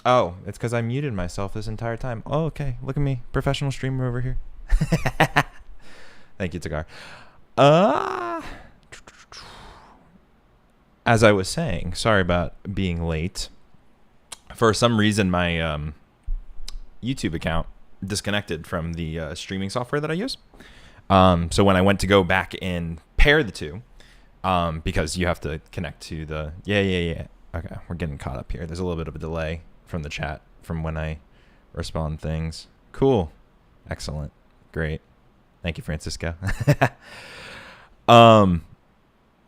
Oh, it's because I muted myself this entire time. Oh, okay. Look at me. Professional streamer over here. Thank you, Tagar. As I was saying, sorry about being late. For some reason, my YouTube account disconnected from the streaming software that I use. So when I went to go back and pair the two, because you have to connect to the... Yeah. Okay, we're getting caught up here. There's a little bit of a delay from the chat from when I respond things. Cool. Excellent. Great. Thank you, Francisco. Because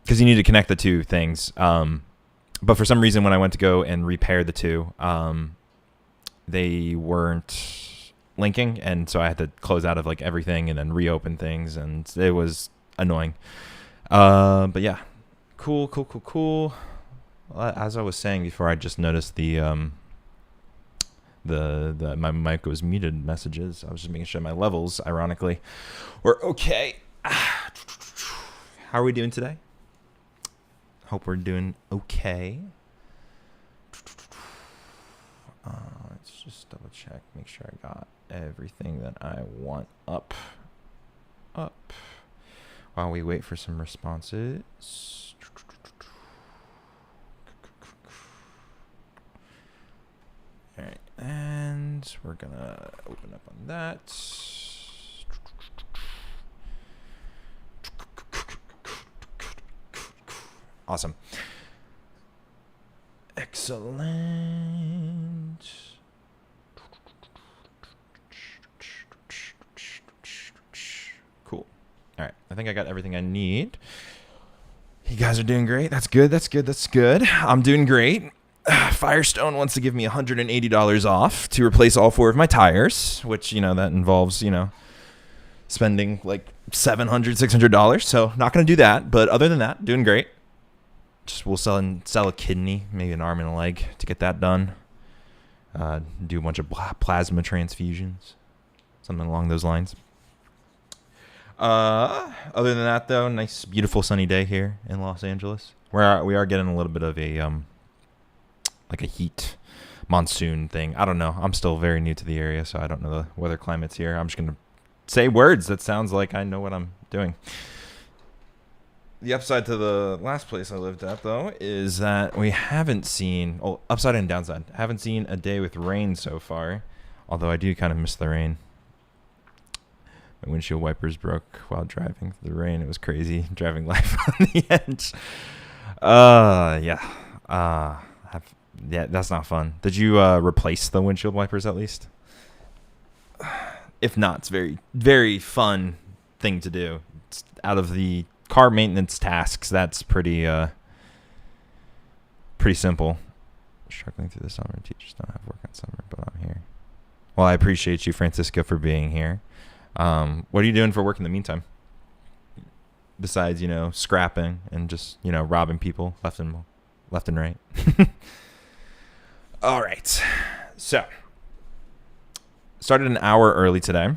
you need to connect the two things. But for some reason, when I went to go and repair the two, they weren't linking, and so I had to close out of like everything and then reopen things, and it was annoying. But yeah, cool. As I was saying before, I just noticed the my mic was muted messages. I was just making sure my levels, ironically, were okay. How are we doing today? Hope we're doing okay. Let's just double check, make sure I got everything that I want up. While we wait for some responses. All right, and we're gonna open up on that. Awesome. Excellent. Cool. All right, I think I got everything I need. You guys are doing great. That's good. I'm doing great. Firestone wants to give me $180 off to replace all 4 of my tires, which, that involves, spending like $700, $600. So not going to do that. But other than that, doing great. Just we'll sell a kidney, maybe an arm and a leg to get that done. Do a bunch of plasma transfusions, something along those lines. Other than that, though, nice, beautiful sunny day here in Los Angeles. We are getting a little bit of a like a heat monsoon thing. I don't know. I'm still very new to the area, so I don't know the weather climates here. I'm just going to say words that sounds like I know what I'm doing. The upside to the last place I lived at, though, is that we haven't seen... Oh, upside and downside. Haven't seen a day with rain so far, although I do kind of miss the rain. My windshield wipers broke while driving through the rain. It was crazy driving life on the edge. Yeah, that's not fun. Did you replace the windshield wipers at least? If not, it's very, very fun thing to do. It's out of the car maintenance tasks. That's pretty simple. Struggling through the summer. Teachers don't have work on summer, but I'm here. Well, I appreciate you, Francisco, for being here. What are you doing for work in the meantime? Besides, scrapping and just, robbing people left and right. All right. So, started an hour early today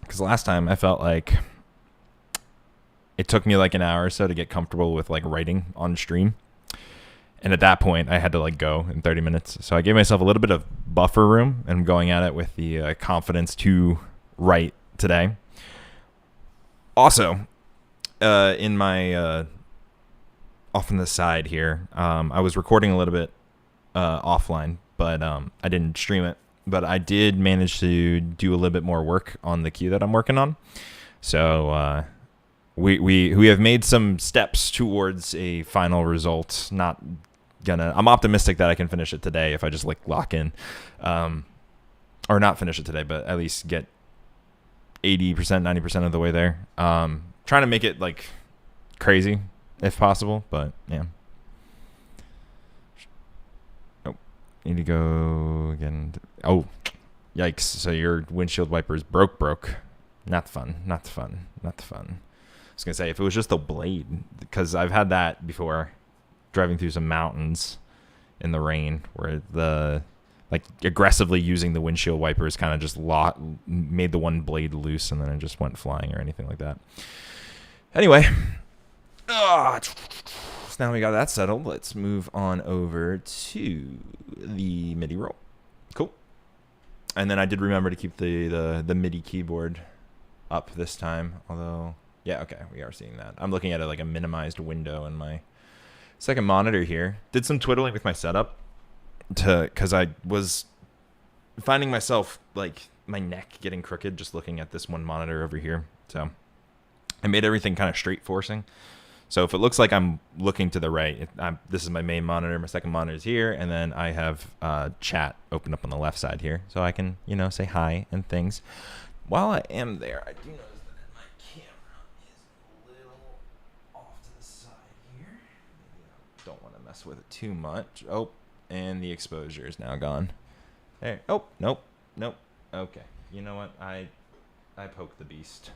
because last time I felt like it took me like an hour or so to get comfortable with like writing on stream. And at that point, I had to like go in 30 minutes. So I gave myself a little bit of buffer room and I'm going at it with the confidence to write today. Also, in my off on the side here, I was recording a little bit offline, but I didn't stream it. But I did manage to do a little bit more work on the queue that I'm working on. So we have made some steps towards a final result. I'm optimistic that I can finish it today if I just like lock in, or not finish it today, but at least get 80%, 90% of the way there. Trying to make it like crazy if possible, but yeah. Oh, need to go again. Oh, yikes. So your windshield wipers broke. Not fun. I was going to say, if it was just the blade, because I've had that before, driving through some mountains in the rain, where the aggressively using the windshield wipers kind of just made the one blade loose, and then it just went flying or anything like that. Anyway, So now we got that settled. Let's move on over to the MIDI roll. Cool. And then I did remember to keep the MIDI keyboard up this time. Although, yeah, okay, we are seeing that. I'm looking at it like a minimized window in my second monitor here. Did some twiddling with my setup because I was finding myself like my neck getting crooked just looking at this one monitor over here. So I made everything kind of straight forcing. So if it looks like I'm looking to the right, this is my main monitor. My second monitor is here, and then I have chat open up on the left side here, so I can, say hi and things. While I am there, I do notice that my camera is a little off to the side here. Maybe I don't want to mess with it too much. Oh, and the exposure is now gone. There. Oh, nope. Okay. You know what? I poked the beast.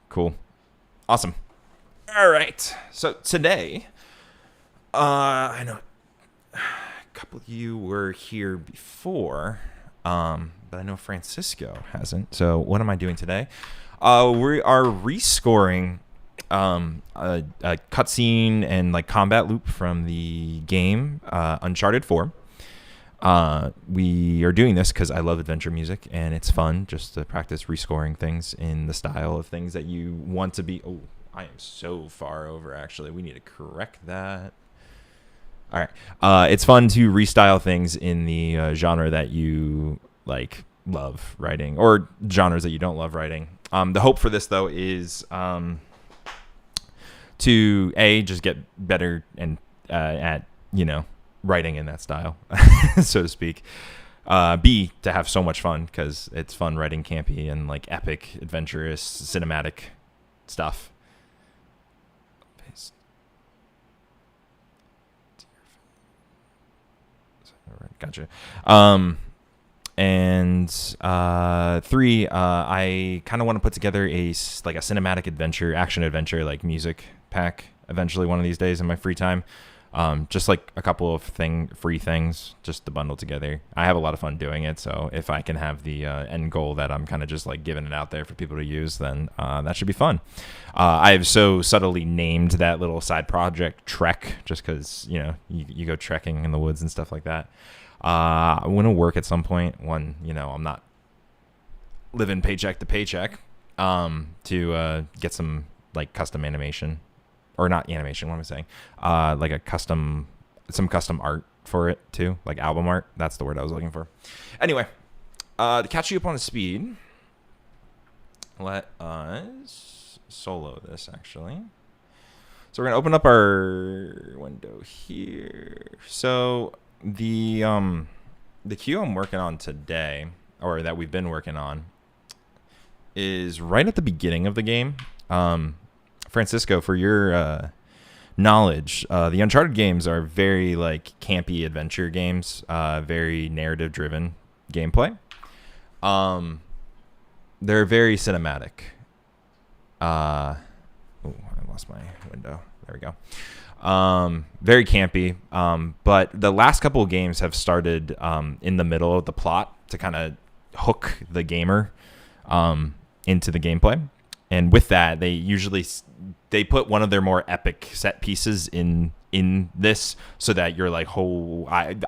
Cool. Awesome. All right. So today, I know a couple of you were here before, but I know Francisco hasn't. So what am I doing today? We are rescoring a cutscene and like combat loop from the game Uncharted 4. We are doing this because I love adventure music and it's fun just to practice rescoring things in the style of things that you want to be. Oh, I am so far over, actually. We need to correct that. All right. It's fun to restyle things in the genre that you love writing, or genres that you don't love writing. The hope for this, though, is to just get better and at writing in that style, so to speak. B, to have so much fun because it's fun writing campy and epic, adventurous, cinematic stuff. Gotcha. And 3, I kind of want to put together a cinematic adventure, action adventure, music pack eventually one of these days in my free time. Just a couple of free things just to bundle together. I have a lot of fun doing it, so if I can have the end goal that I'm kind of just giving it out there for people to use, then that should be fun. I have so subtly named that little side project Trek, just because you go trekking in the woods and stuff like that. I want to work at some point when I'm not living paycheck to paycheck to get some custom animation. Or not animation, what am I saying? Some custom art for it too, album art. That's the word I was looking for. Anyway, to catch you up on the speed, let us solo this actually. So we're gonna open up our window here. So the queue I'm working on today, or that we've been working on, is right at the beginning of the game. Francisco, for your knowledge, the Uncharted games are very campy adventure games, very narrative driven gameplay. They're very cinematic. I lost my window. There we go. Very campy. But the last couple of games have started in the middle of the plot to kind of hook the gamer into the gameplay. And with that, they put one of their more epic set pieces in this, so that you're I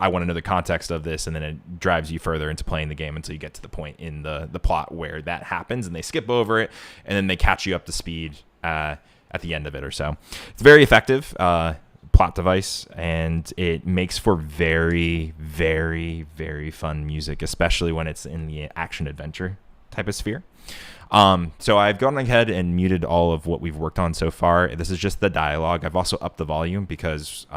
want to know the context of this, and then it drives you further into playing the game until you get to the point in the plot where that happens, and they skip over it, and then they catch you up to speed at the end of it or so. It's very effective plot device, and it makes for very, very, very fun music, especially when it's in the action adventure type of sphere. So I've gone ahead and muted all of what we've worked on so far. This is just the dialogue. I've also upped the volume because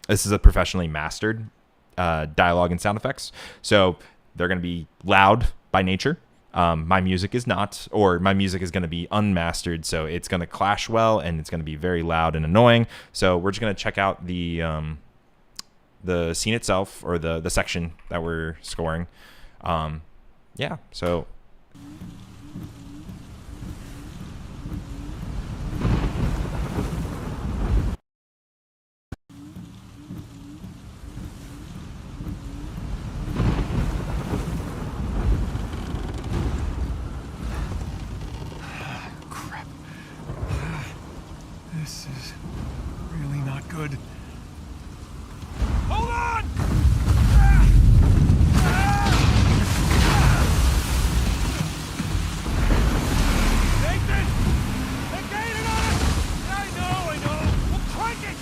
this is a professionally mastered dialogue and sound effects. So they're going to be loud by nature. My music is not, or my music is going to be unmastered. So it's going to clash well, and it's going to be very loud and annoying. So we're just going to check out the scene itself, or the section that we're scoring. So... This is really good. Hold on! Nathan! They're gaining on us! I know. We'll crank it!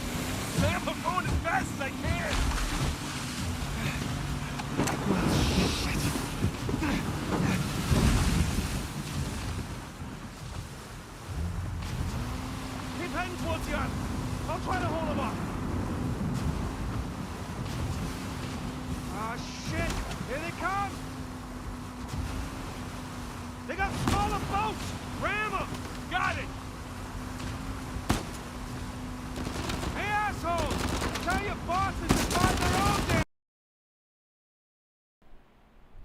Sam, I'm going as fast as I can. Keep heading towards you. I'll try to hold him up. Ah, shit! Here they come! They got smaller boats! Ram them! Got it! Hey, assholes! Tell your bosses to find their own damn...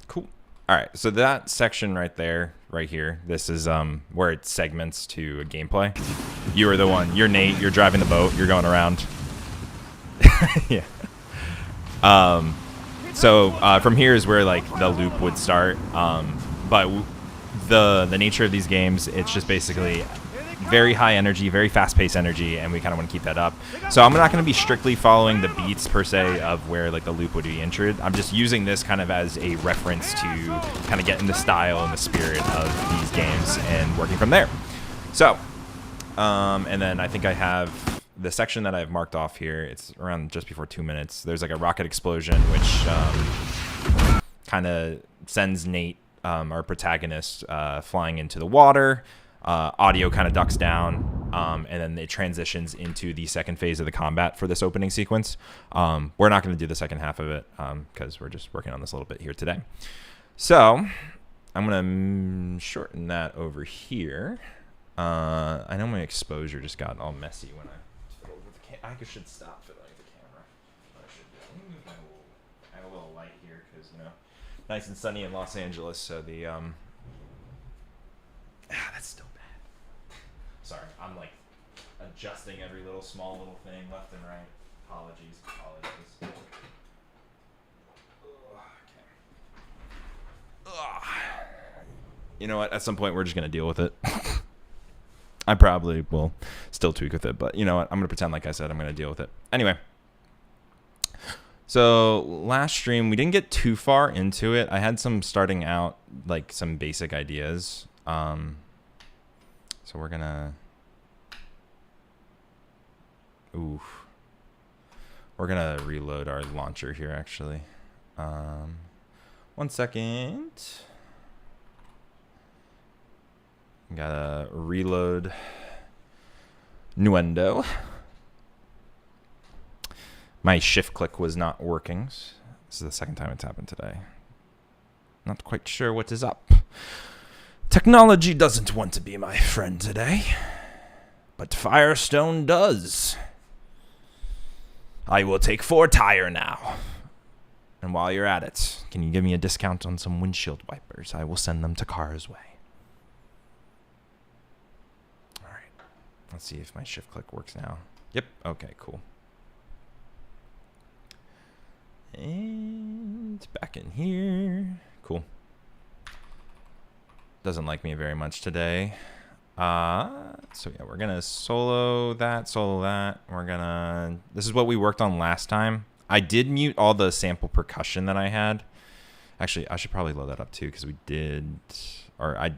Cool. All right, so that section right there, right here, this is where it segments to a gameplay. You are the one. You're Nate. You're driving the boat. You're going around. Yeah. So from here is where like the loop would start. But the nature of these games, it's just basically very high energy, very fast-paced energy, and we kind of want to keep that up. So I'm not going to be strictly following the beats per se of where like the loop would be entered. I'm just using this kind of as a reference to kind of get in the style and the spirit of these games and working from there. So, and then I think I have the section that I've marked off here. It's around just before 2 minutes. There's like a rocket explosion, which kind of sends Nate, our protagonist, flying into the water. Audio kind of ducks down, and then it transitions into the second phase of the combat for this opening sequence. We're not going to do the second half of it because we're just working on this a little bit here today. So I'm going to shorten that over here. I know my exposure just got all messy when I fiddled with the camera. I should stop fiddling with the camera. I should do. Let me move my little, I have a little light here because, you know, nice and sunny in Los Angeles, so the that's still bad. Sorry, I'm like adjusting every little small little thing left and right. Apologies. Okay. You know what? At some point, we're just gonna deal with it. I probably will still tweak with it, but you know what? I'm gonna pretend like I said I'm gonna deal with it. Anyway. So last stream, we didn't get too far into it. I had some starting out, like some basic ideas. So we're gonna, we're gonna reload our launcher here actually. 1 second. Gotta reload Nuendo. My shift click was not working. This is the second time it's happened today. Not quite sure what is up. Technology doesn't want to be my friend today, but Firestone does. I will take 4 tire now. And while you're at it, can you give me a discount on some windshield wipers? I will send them to Cars Way. All right. Let's see if my shift click works now. Yep. Okay, cool. And back in here. Cool. Doesn't like me very much today. So yeah, we're gonna solo that. We're gonna, this is what we worked on last time. I did mute all the sample percussion that I had. Actually, I should probably load that up too, because we did, or I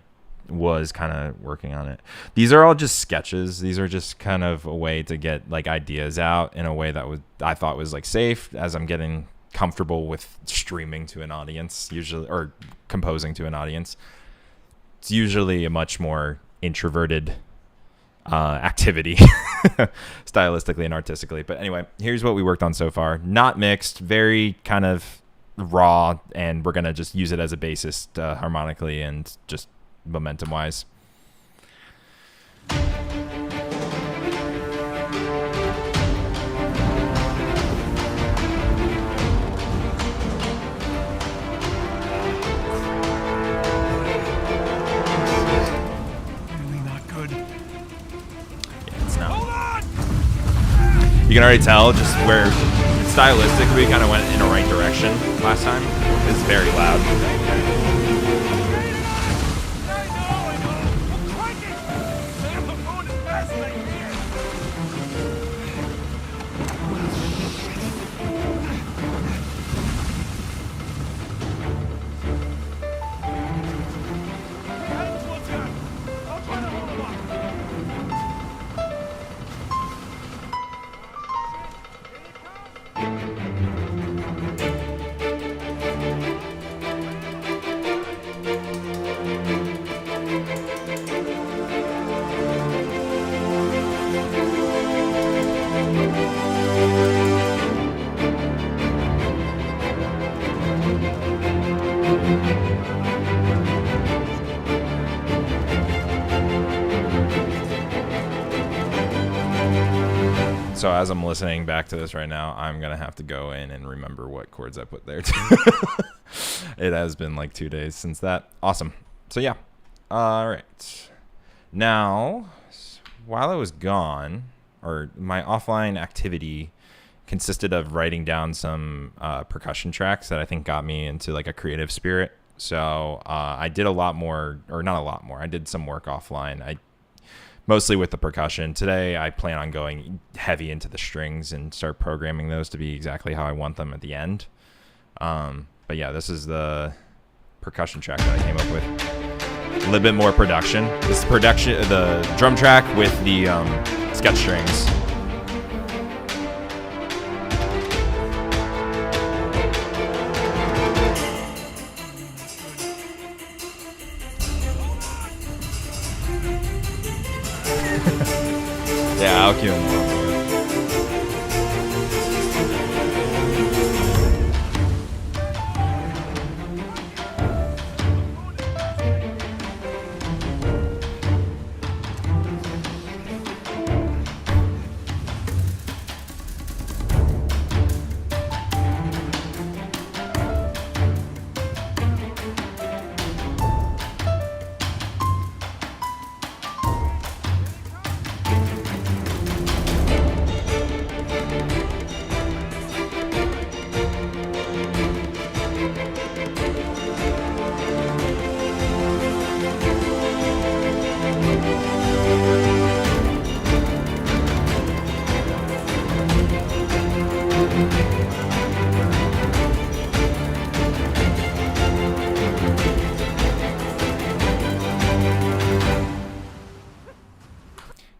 was kind of working on it. These are all just sketches. These are just kind of a way to get like ideas out in a way that I thought was like safe as I'm getting comfortable with streaming to an audience usually, or composing to an audience. It's usually a much more introverted activity stylistically and artistically. But anyway, here's what we worked on so far. Not mixed, very kind of raw, and we're going to just use it as a basis harmonically and just momentum wise. You can already tell just where stylistically we kind of went in a right direction last time. It's very loud. So as I'm listening back to this right now, I'm going to have to go in and remember what chords I put there too. It has been like 2 days since that. Awesome. So yeah. All right. Now, while I was gone, or my offline activity consisted of writing down some percussion tracks that I think got me into like a creative spirit. So I did a lot more, or not a lot more. I did some work offline. Mostly with the percussion. Today, I plan on going heavy into the strings and start programming those to be exactly how I want them at the end. But yeah, this is the percussion track that I came up with. A little bit more production. This is the drum track with the sketch strings. Yeah, I'll cue him more.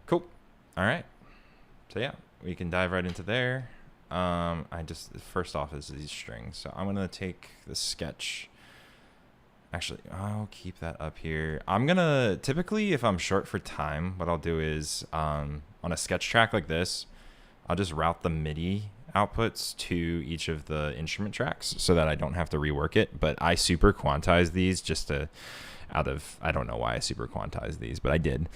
Cool. All right. So yeah, we can dive right into there. First off is these strings. So I'm gonna take the sketch. Actually, I'll keep that up here. I'm gonna typically, if I'm short for time, what I'll do is on a sketch track like this, I'll just route the MIDI outputs to each of the instrument tracks so that I don't have to rework it. But I super quantize these I don't know why I super quantized these, but I did.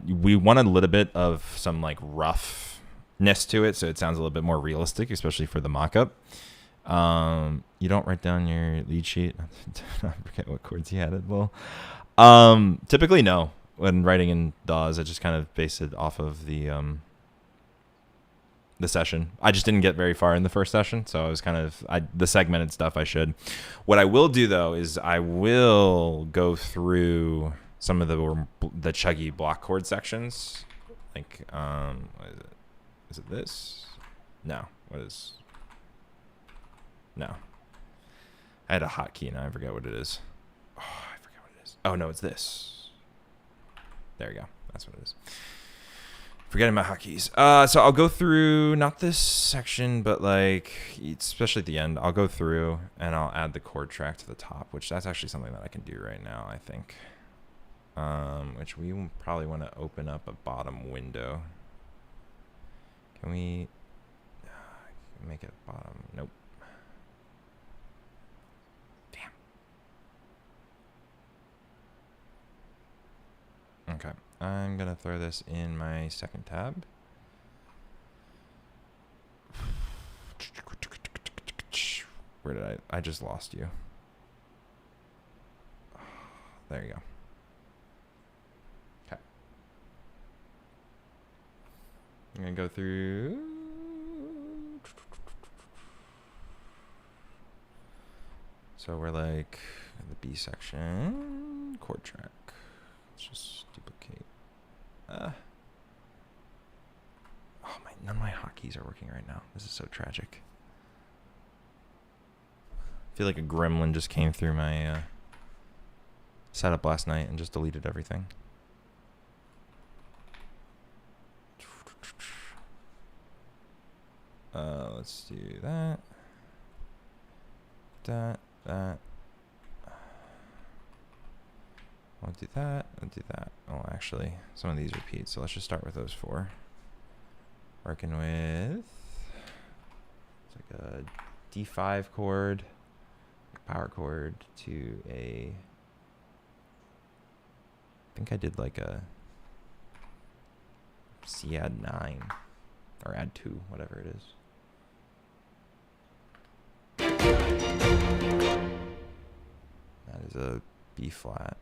We wanted a little bit of some like roughness to it, so it sounds a little bit more realistic, especially for the mock-up. You don't write down your lead sheet. I forget what chords you added. Well, typically no. When writing in DAWs, I just kind of base it off of the session. I just didn't get very far in the first session, so I was the segmented stuff I should. What I will do though is I will go through some of the chuggy block chord sections. Like, what is it? Is it this? No. What is? No. I had a hotkey and I forget what it is. Oh, I forget what it is. Oh no, it's this. There we go. That's what it is. Forgetting my hotkeys. So I'll go through not this section, but like especially at the end, I'll go through and I'll add the chord track to the top, which that's actually something that I can do right now, I think. Which we will probably want to open up a bottom window. Can we make it bottom? Nope. Okay, I'm gonna throw this in my second tab. Where did I just lost you. There you go. Okay. I'm gonna go through. So we're like the B section, chord track. Let's just duplicate. Oh my! None of my hotkeys are working right now. This is so tragic. I feel like a gremlin just came through my setup last night and just deleted everything. Let's do that. That. I'll do that. I'll do that. Oh, actually, some of these repeat. So let's just start with those 4. Working with it's like a D5 chord, power chord to a. I think I did like a C add 9. Or add 2, whatever it is. That is a B flat.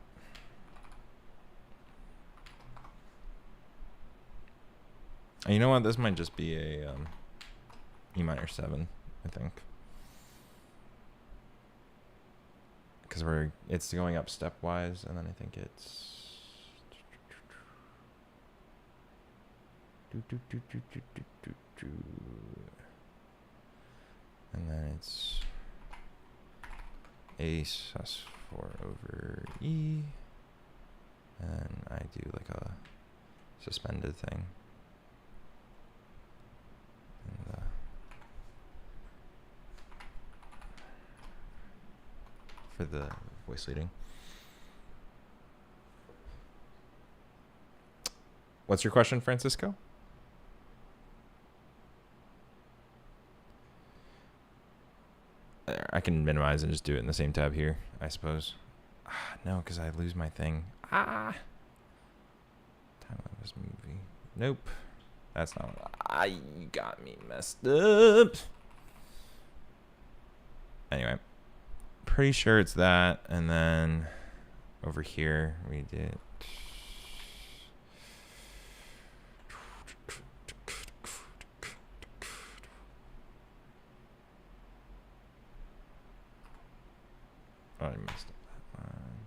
And you know what? This might just be a E minor 7, I think. Because it's going up stepwise, and then I think it's and then it's A sus4 over E, and then I do like a suspended thing. And, for the voice leading. What's your question, Francisco? There, I can minimize and just do it in the same tab here, I suppose. No, because I lose my thing. Time of this movie. Nope. That's not what you got me messed up. Anyway. Pretty sure it's that, and then over here we did I messed up that one.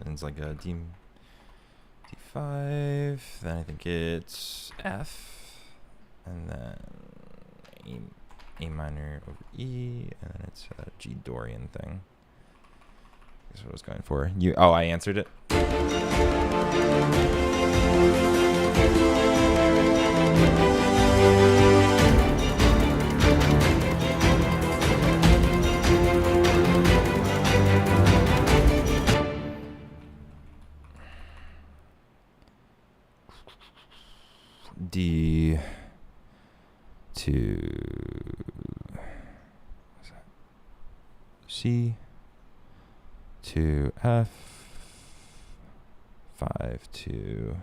And it's like a D5, then I think it's F, and then A minor over E, and then it's a G Dorian thing. That's what I was going for. I answered it. D to C to F, 5 to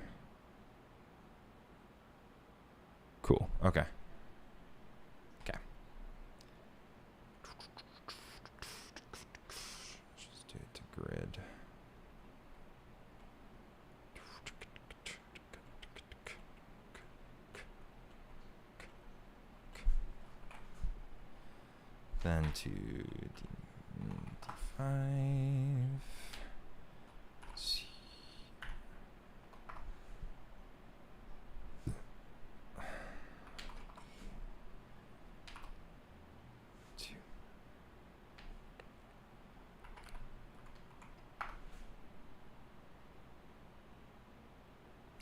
cool. Okay. Just do it to grid. Then to D5, C.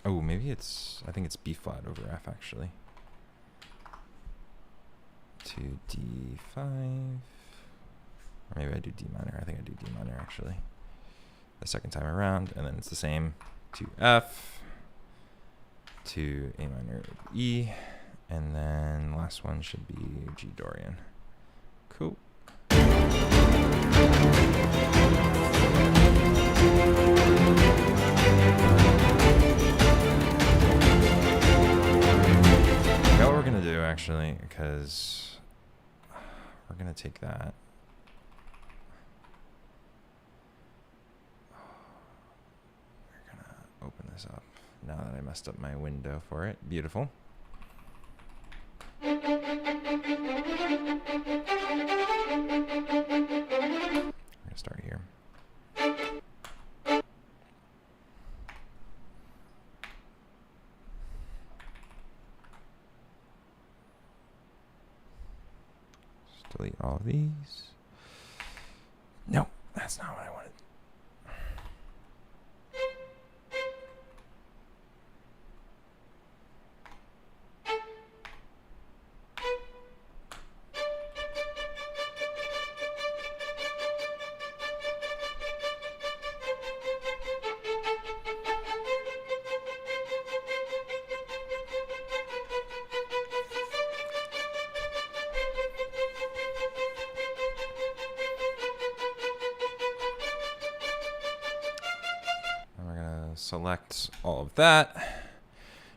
Oh, maybe I think it's B flat over F actually. To D5, or maybe I do D minor. I think I do D minor actually the second time around, and then it's the same to F, to A minor E, and then last one should be G Dorian. Cool. I know what we're gonna do actually, because we're gonna take that. We're gonna open this up now that I messed up my window for it. Beautiful. I'm gonna start here. Delete all of these. No, that's not what I wanted. select all of that.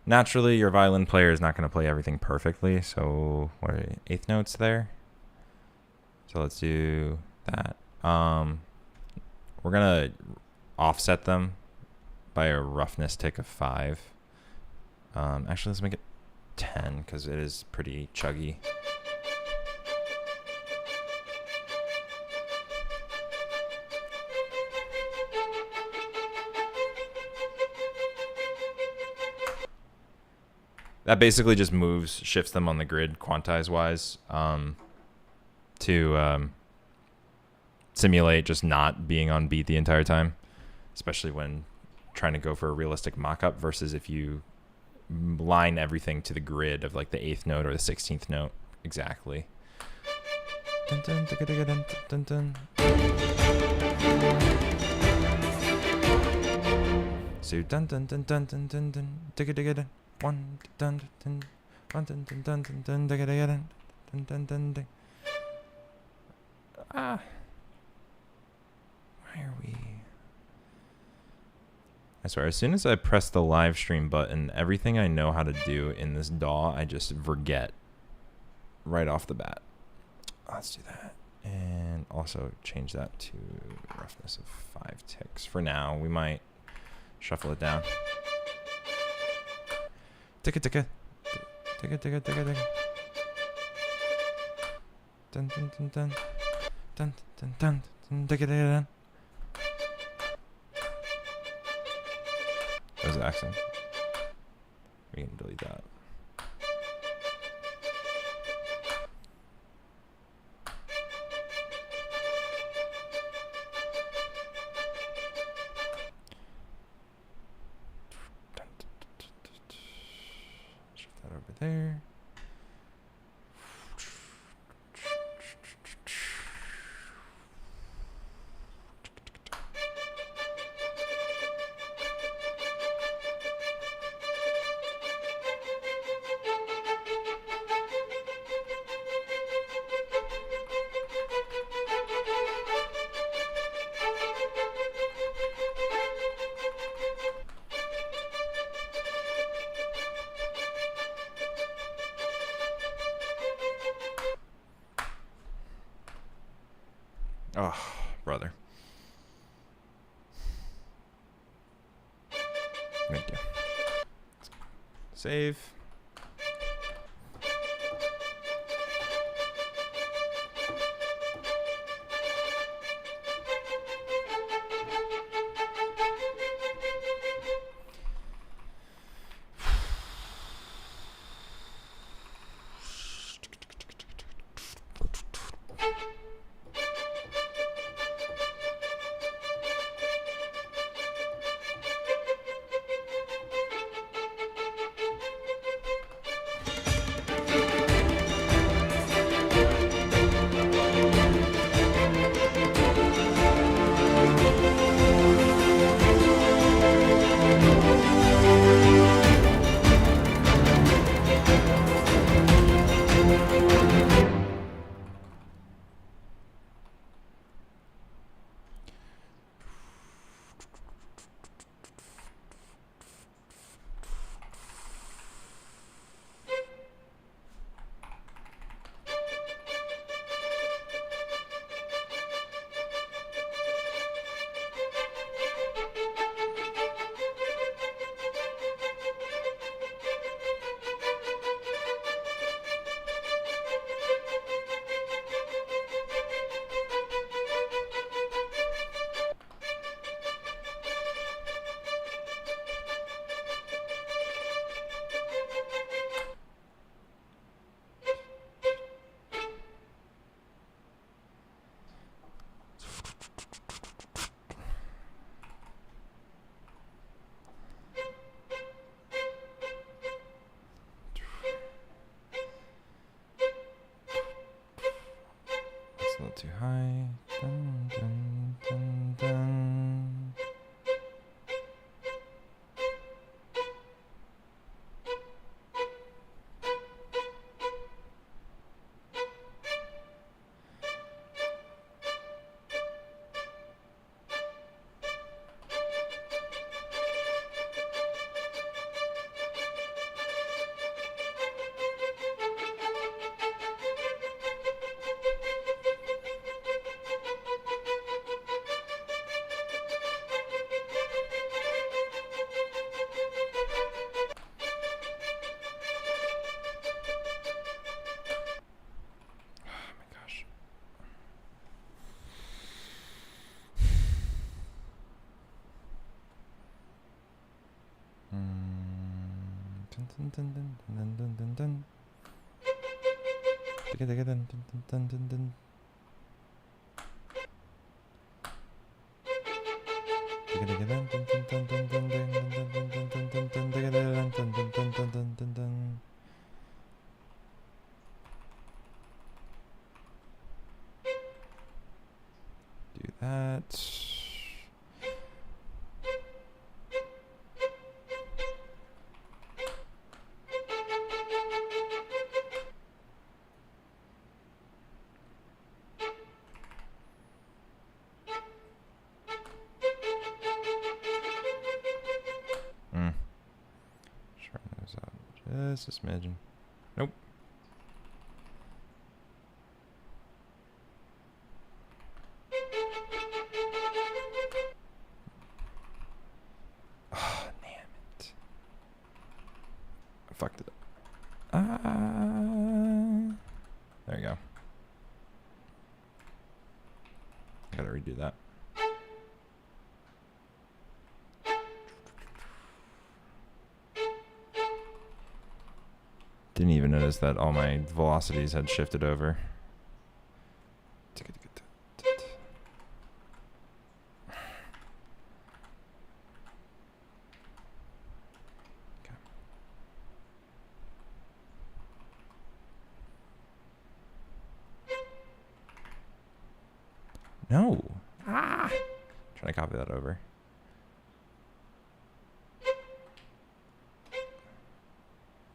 Naturally, your violin player is not going to play everything perfectly, so what are eighth notes there? So let's do that. We're going to offset them by a roughness tick of 5. Actually, let's make it 10 because it is pretty chuggy. That basically just shifts them on the grid quantize-wise to simulate just not being on beat the entire time, especially when trying to go for a realistic mock-up versus if you line everything to the grid of like the 8th note or the 16th note exactly. Dun, dun, dun, dun, dun, dun, dun. So dun dun dun dun dun dun dun digga digga dun. One dun dun dun dun dun dun dun dun digga digga dun dun dun dun dun. Why are we? I swear, as soon as I press the live stream button, everything I know how to do in this DAW, I just forget right off the bat. Let's do that. And also change that to roughness of 5 ticks. For now, we might shuffle it down. Ticka ticka. Ticka ticka ticka ticka. Dun dun dun dun. Dun dun dun dun ticka ticka dun. That was an accent. We can delete that. Shift that over there. Oh, brother. Thank you. Save. Do that. Sharpen those up just a smidgen. Nope. Oh, damn it. I fucked it up. There you go. Gotta redo that. Didn't even notice that all my velocities had shifted over. No. Trying to copy that over.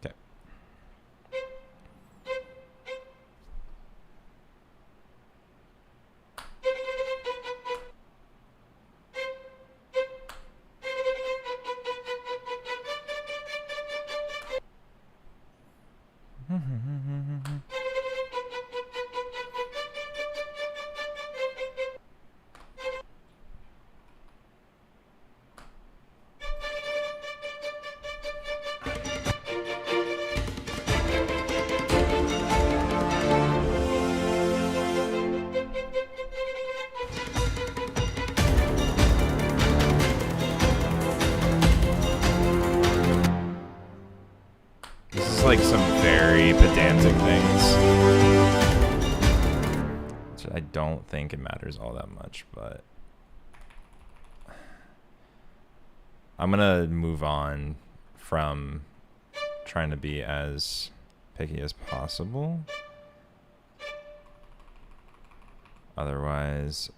Okay. Like some very pedantic things, which I don't think it matters all that much, but I'm gonna move on from trying to be as picky as possible. Otherwise,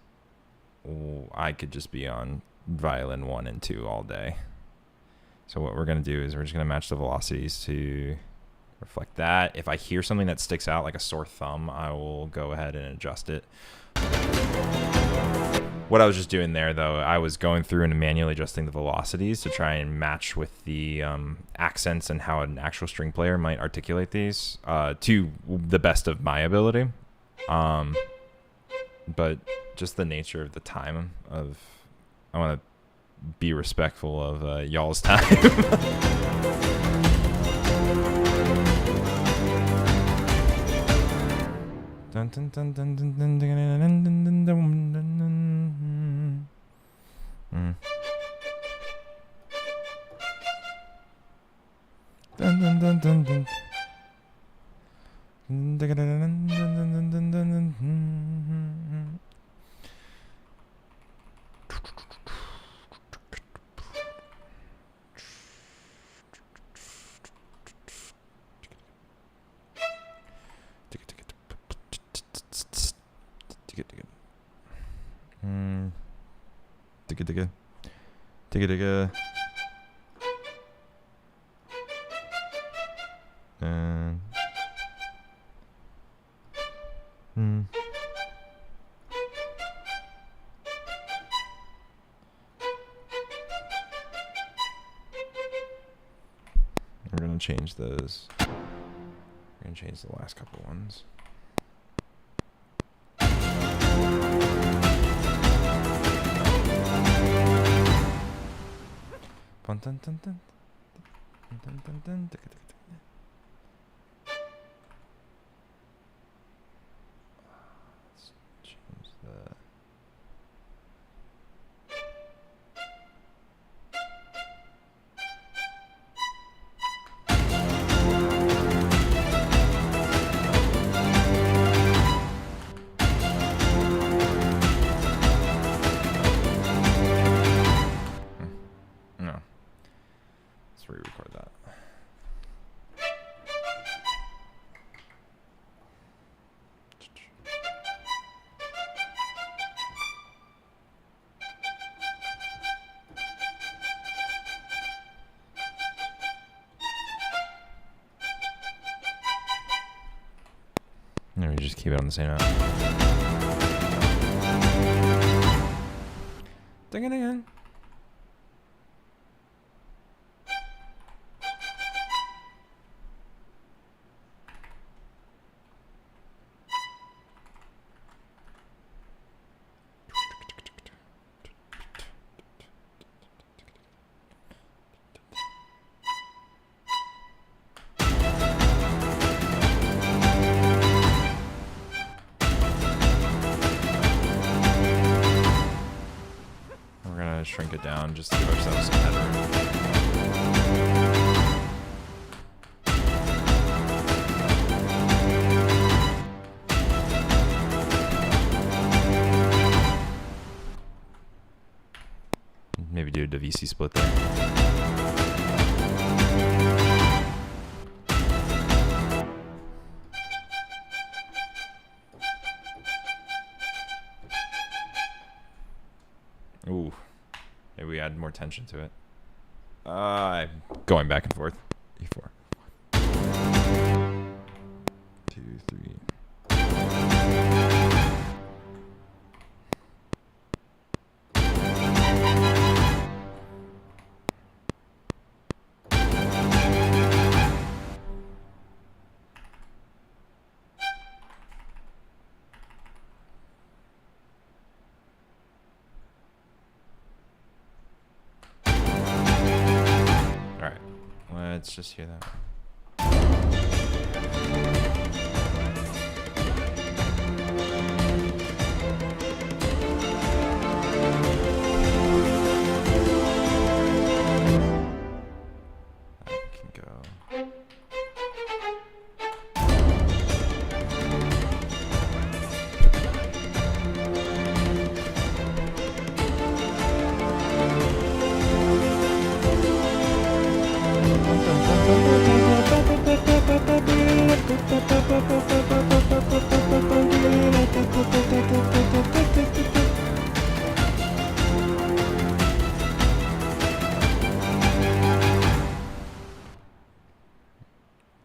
I could just be on violin 1 and 2 all day. So what we're gonna do is we're just gonna match the velocities to reflect that. If I hear something that sticks out like a sore thumb, I will go ahead and adjust it. What I was just doing there, though, I was going through and manually adjusting the velocities to try and match with the accents and how an actual string player might articulate these to the best of my ability. But just the nature of the time of, I want to be respectful of y'all's time. Dun, dun, dun, dun, dun, dun, dun, dun, dun, dun, dun, dun, dun, dun. Digga. And we're gonna change those. We're gonna change the last couple ones. Dun, dun, dun, dun. Dun, dun, dun, dun, let's change the. Let me just keep it on the same note. Ding it again. Shrink it down just to give ourselves some headroom. Maybe do a VC split there. Ooh. Maybe we add more tension to it. Going back and forth. E4. 2, 3. Let's just hear that. That can go.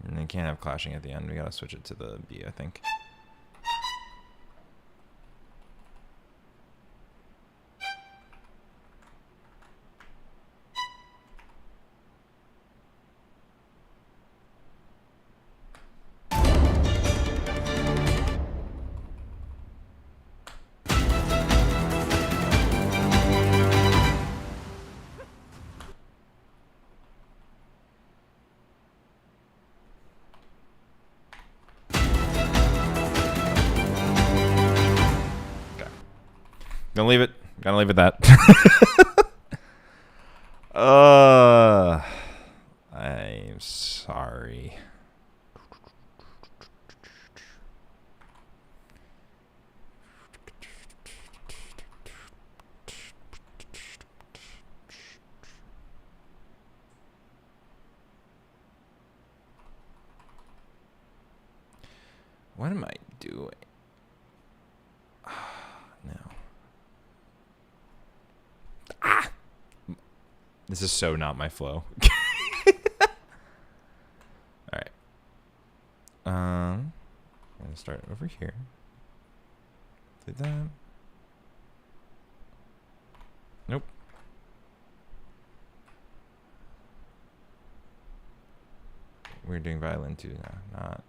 And they can't have clashing at the end. We gotta switch it to the B, I think. Gonna leave it. Gotta leave it that. I'm sorry. What am I doing? No. This is so not my flow. All right. I'm gonna start over here. Do that. Nope. We're doing violin too now, not.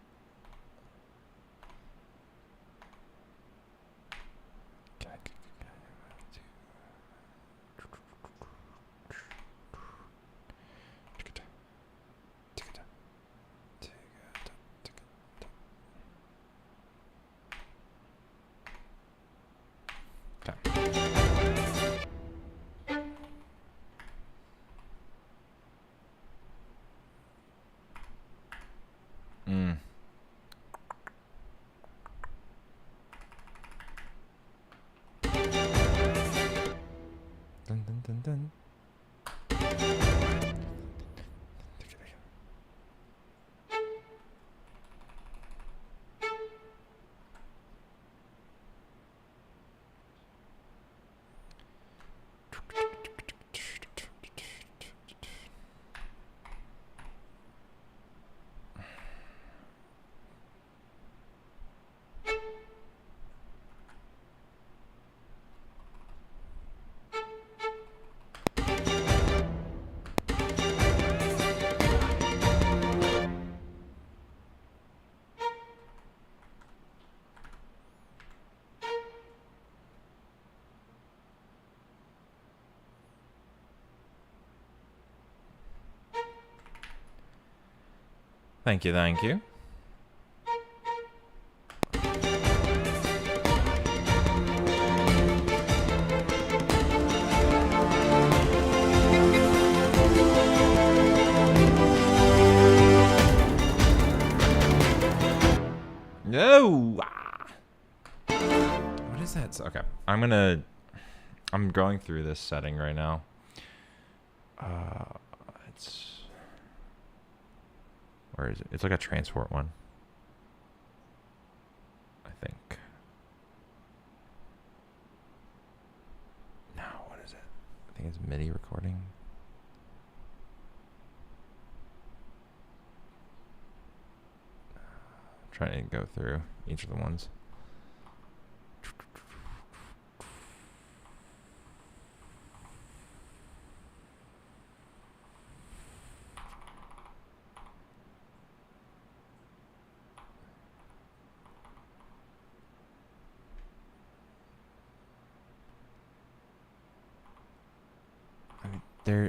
Dun, dun, dun, dun. Thank you, thank you. No. What is that? Okay, I'm going through this setting right now. Where is it? It's like a transport one, I think. No, what is it? I think it's MIDI recording. I'm trying to go through each of the ones.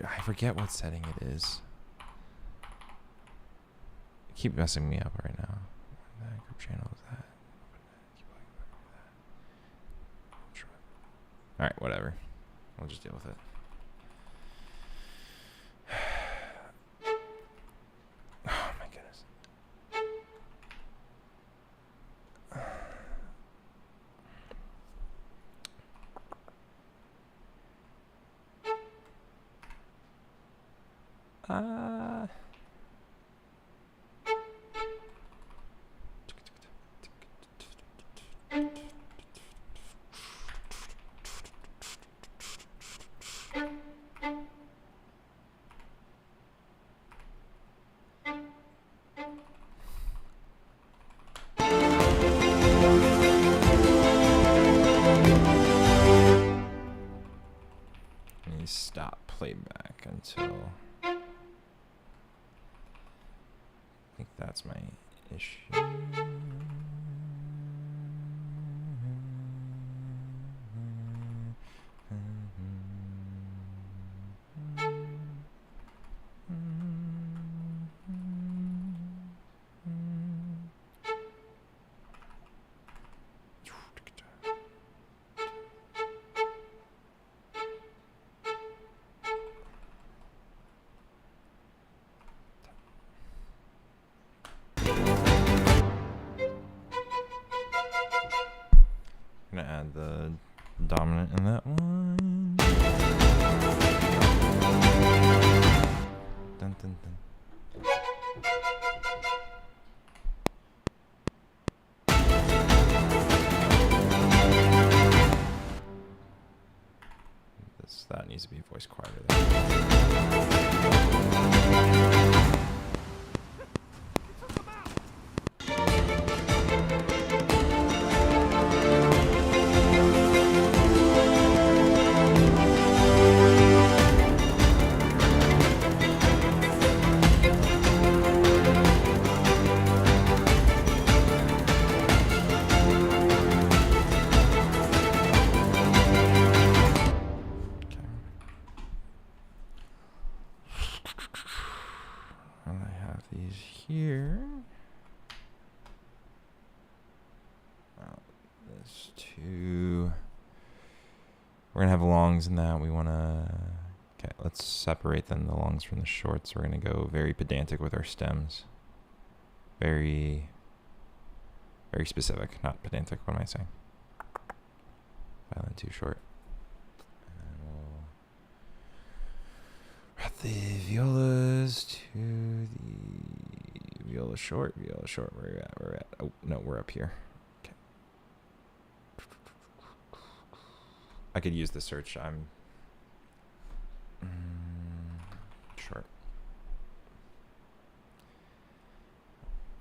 I forget what setting it is. Keep messing me up right now. That group channel is that. All right, whatever. We'll just deal with it. Oh my goodness. Stop playback until I think that's my issue. I'm gonna add the dominant in that one. Dun, dun, dun. That needs to be voiced quieter there. Here. This two. We're gonna have longs in that. We wanna. Okay, let's separate then the longs from the shorts. We're gonna go very pedantic with our stems. Very specific, not pedantic. What am I saying? Violin too short. And then we'll add the violas to the viola short. Viola short. Where are you at? Where are we at? Oh no, we're up here. Okay. I could use the search. I'm short.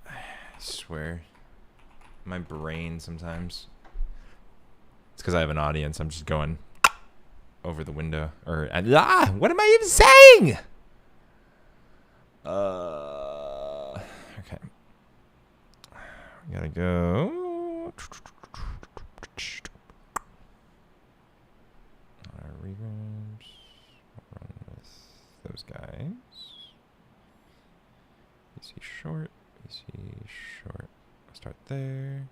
I swear, my brain sometimes. It's because I have an audience. I'm just going over the window. What am I even saying? Okay. We gotta go. Our reverbs. We'll run with those guys. You see short. short. I'll start there.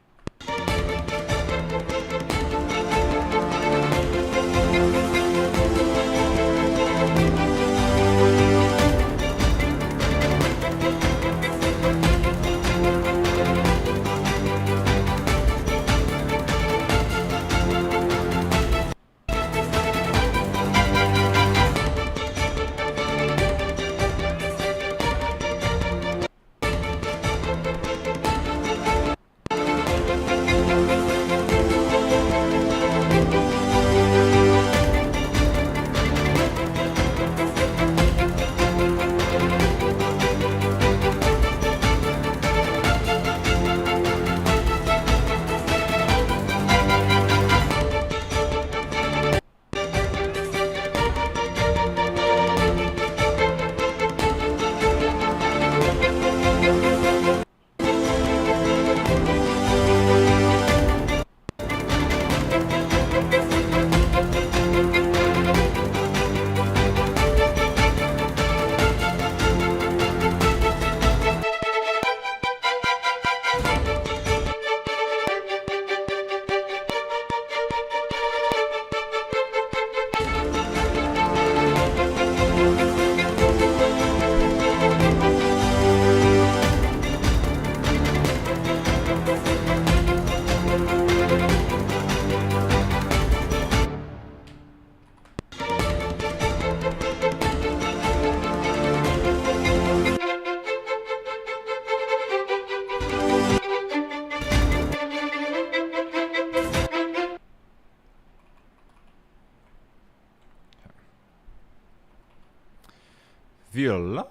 Viola.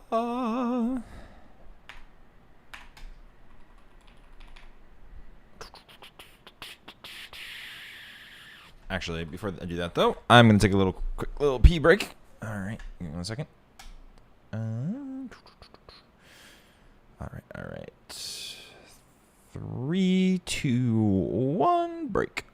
Actually, before I do that though, I'm gonna take a quick little pee break. All right, give me 1 second. All right. 3, 2, 1, break.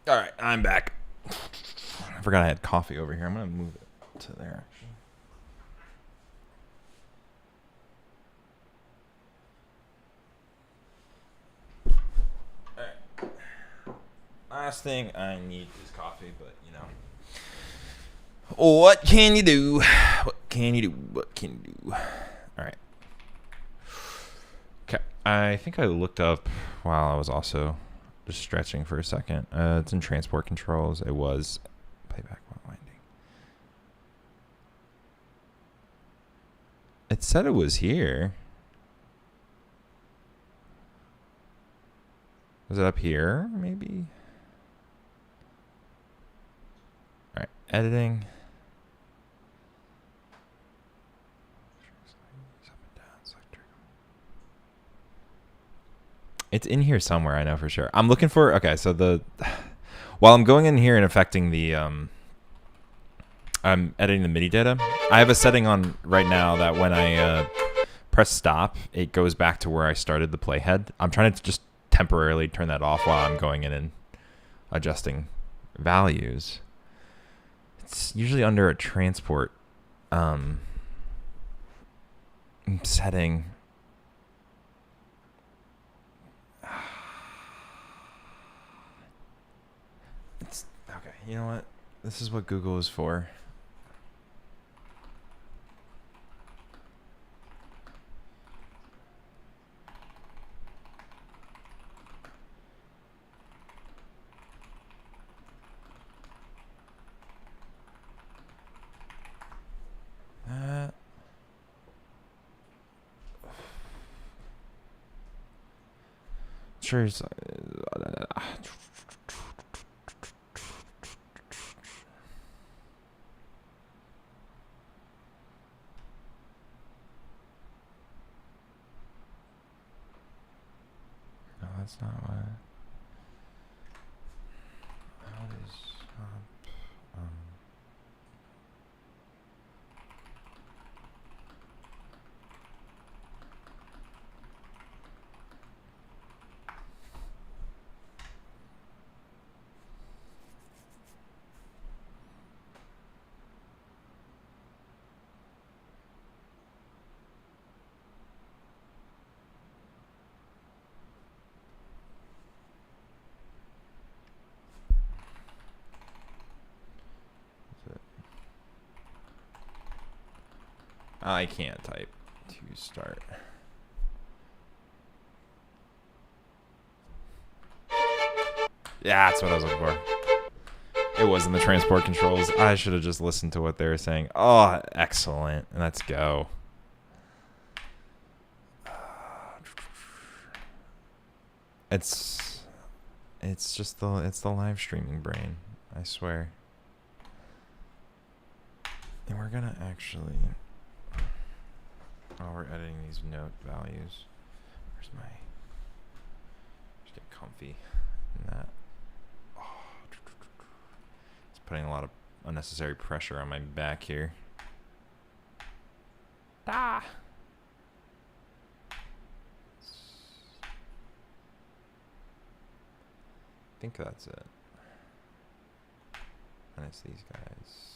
All right, I'm back. I forgot I had coffee over here. I'm gonna move it. to there. Alright. Last thing I need is coffee, but you know. What can you do? What can you do? What can you do? Alright. Okay. I think I looked up while I was also just stretching for a second. It's in transport controls. It was playback while winding. It said it was here. Was it up here? Maybe. All right, editing. It's in here somewhere, I know for sure. I'm looking for, okay, so while I'm going in here and affecting the, I'm editing the MIDI data, I have a setting on right now that when I press stop, it goes back to where I started the playhead. I'm trying to just temporarily turn that off while I'm going in and adjusting values. It's usually under a transport setting. It's okay. You know what? This is what Google is for. Sure. No, that's not what. How does I can't type to start. Yeah, that's what I was looking for. It was in the transport controls. I should have just listened to what they were saying. Oh, excellent. Let's go. It's just the live streaming brain, I swear. And we're gonna actually, while we're editing these note values, where's my, just get comfy in that. Oh, it's putting a lot of unnecessary pressure on my back here. Ah. I think that's it. And it's these guys.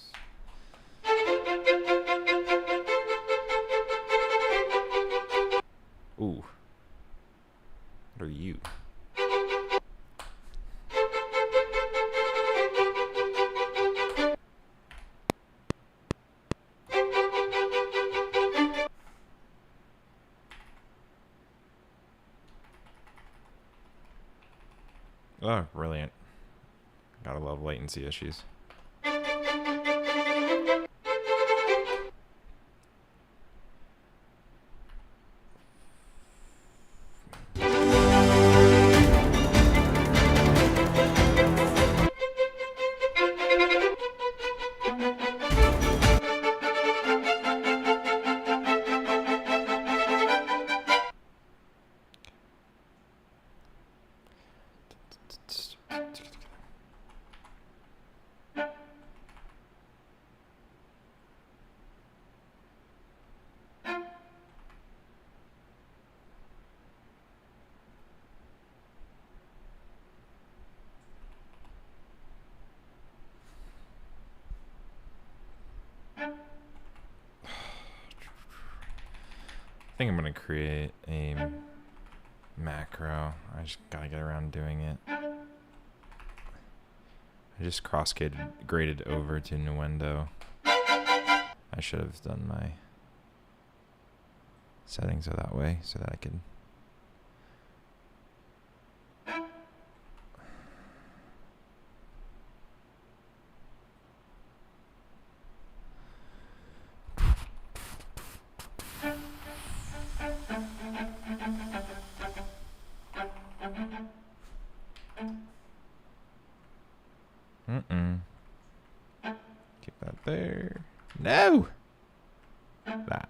Ooh. What are you? Oh, brilliant. Gotta love latency issues. think I'm gonna create a macro. I just gotta get around doing it. I just graded over to Nuendo. I should have done my settings that way so that I could. Keep that there. No! That.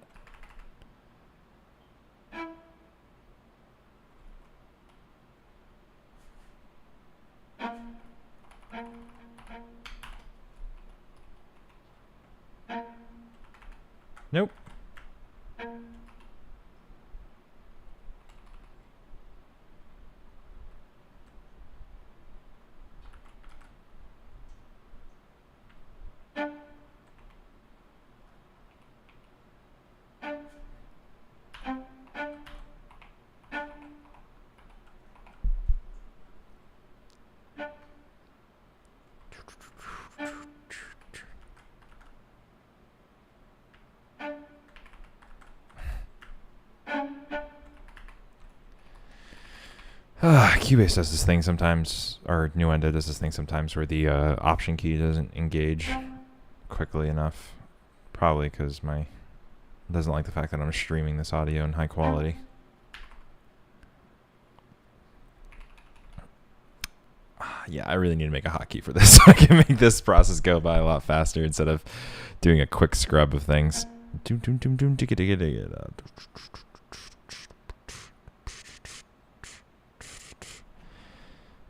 Nope. Cubase does this thing sometimes, or Nuendo does this thing sometimes, where the option key doesn't engage quickly enough. Probably because doesn't like the fact that I'm streaming this audio in high quality. Yeah, I really need to make a hotkey for this so I can make this process go by a lot faster instead of doing a quick scrub of things.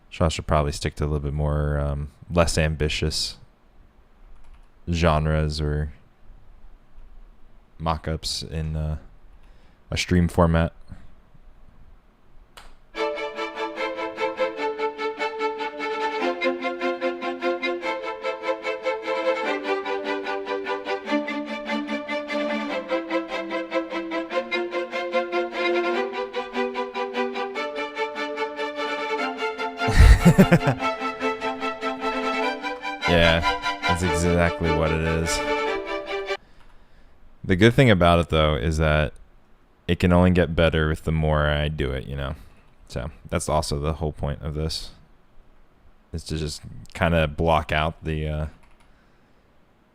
Shaw should probably stick to a little bit more less ambitious genres or mock-ups in a stream format. Yeah, that's exactly what it is. The good thing about it, though, is that it can only get better with the more I do it, you know? So that's also the whole point of this, is to just kind of block out the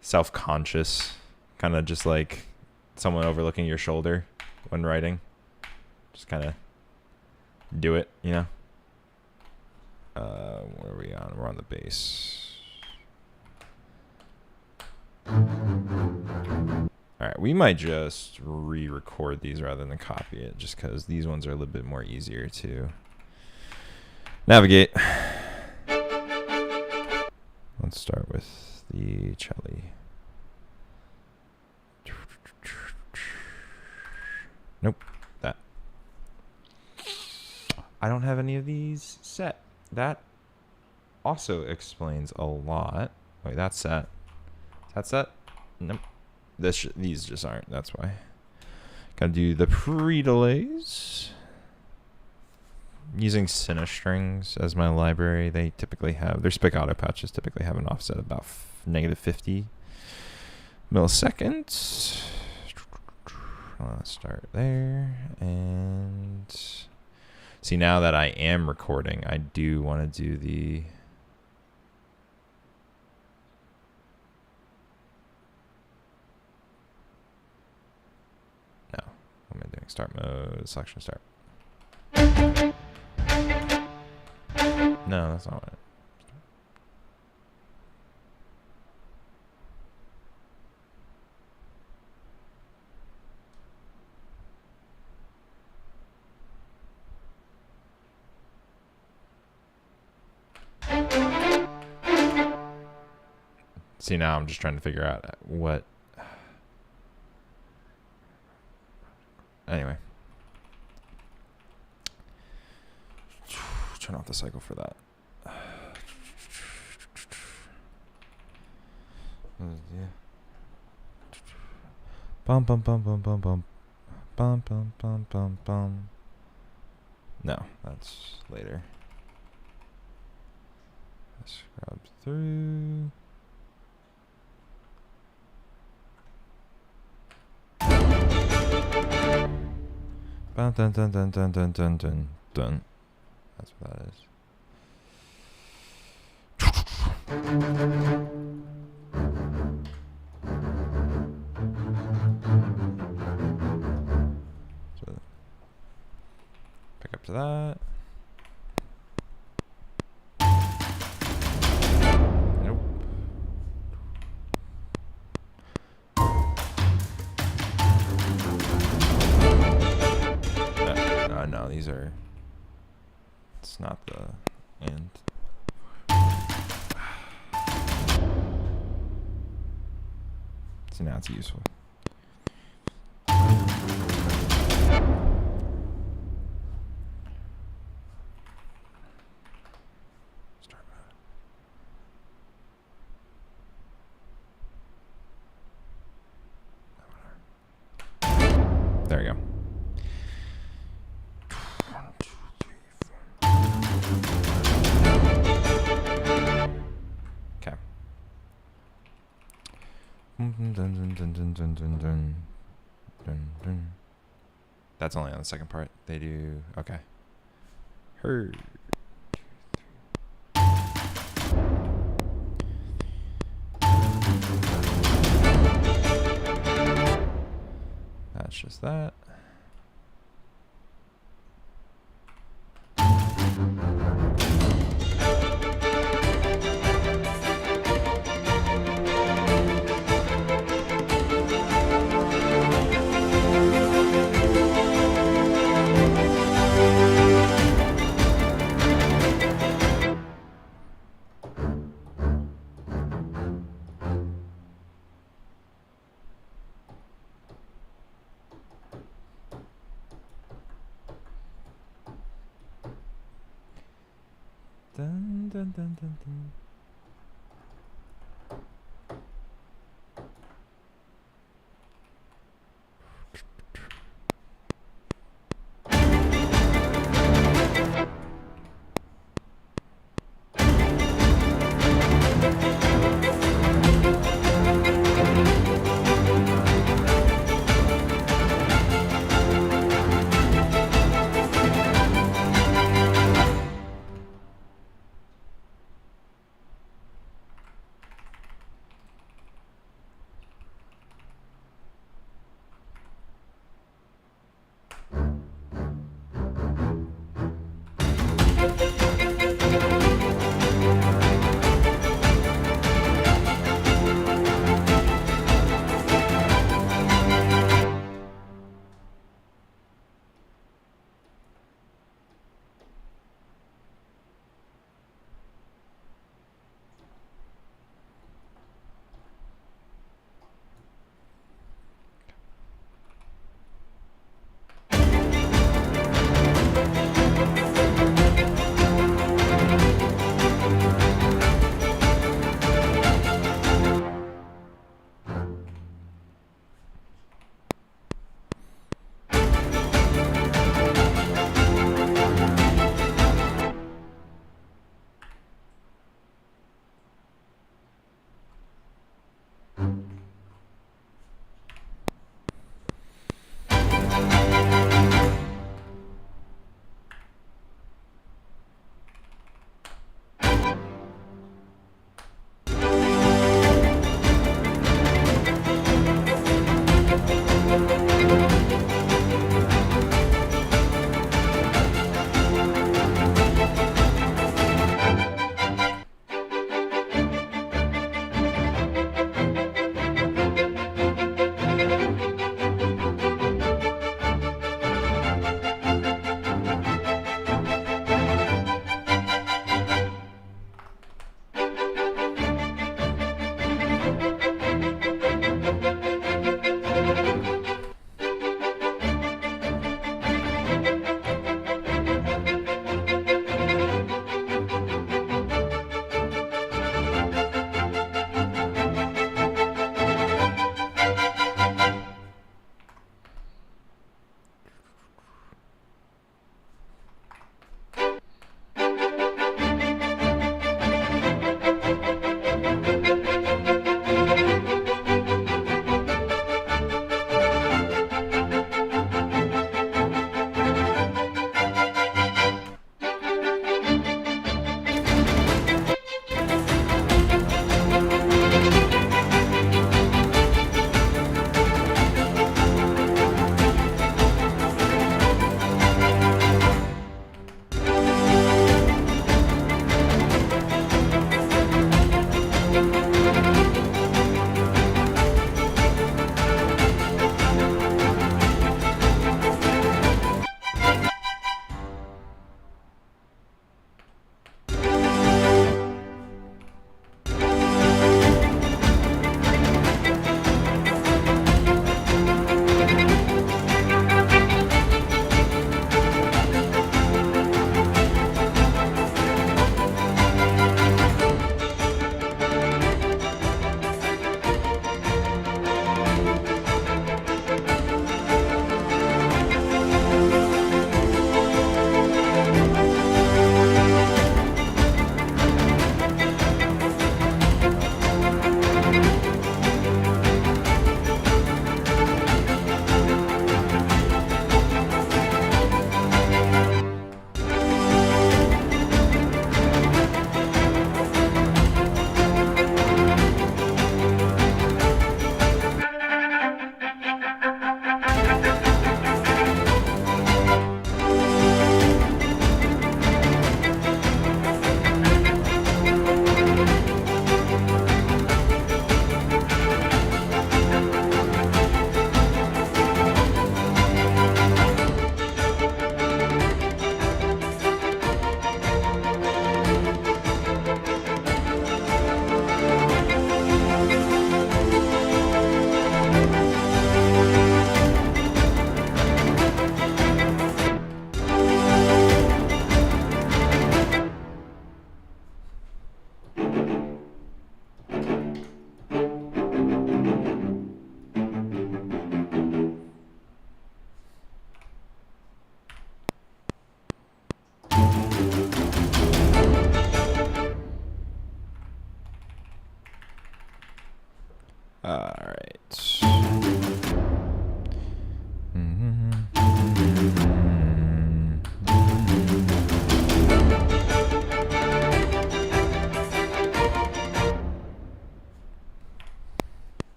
self-conscious, kind of just like someone overlooking your shoulder when writing. Just kind of do it, you know? What are we on? We're on the bass. Alright, we might just re-record these rather than copy it, just because these ones are a little bit more easier to navigate. Let's start with the cello. Nope, that. I don't have any of these set. That also explains a lot. Wait, that's set. Is that set? Nope. These just aren't. That's why. Gotta do the pre-delays. Using Cinestrings as my library. They typically have, their spiccato patches typically have an offset about negative 50 milliseconds. Let's start there. And see, now that I am recording, I do want to do the... No. What am I doing? Start mode, selection start. No, that's not what it... See, now I'm just trying to figure out what... Anyway. Turn off the cycle for that. Bum bum bum bum bum bum. Bum, bum, bum, bum, bum. No, that's later. Scrub through. Dun, dun, dun, dun, dun, dun, dun, dun, dun. That's what that is. So, pick up to that. Nope. No, these are. It's not the end. So now it's useful. There we go. 1, 2, 3, 4. Okay. Dun, dun, dun, dun, dun, dun, dun, dun, dun. That's only on the second part. They do. Okay. Heard. That's just that. Dun, dun, dun, dun, dun.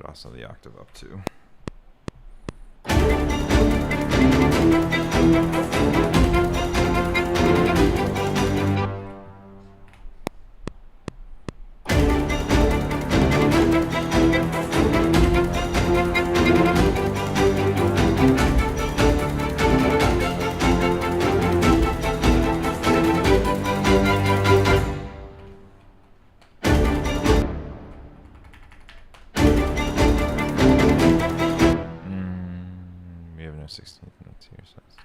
also the octave up too. We have no 16th notes here, so that's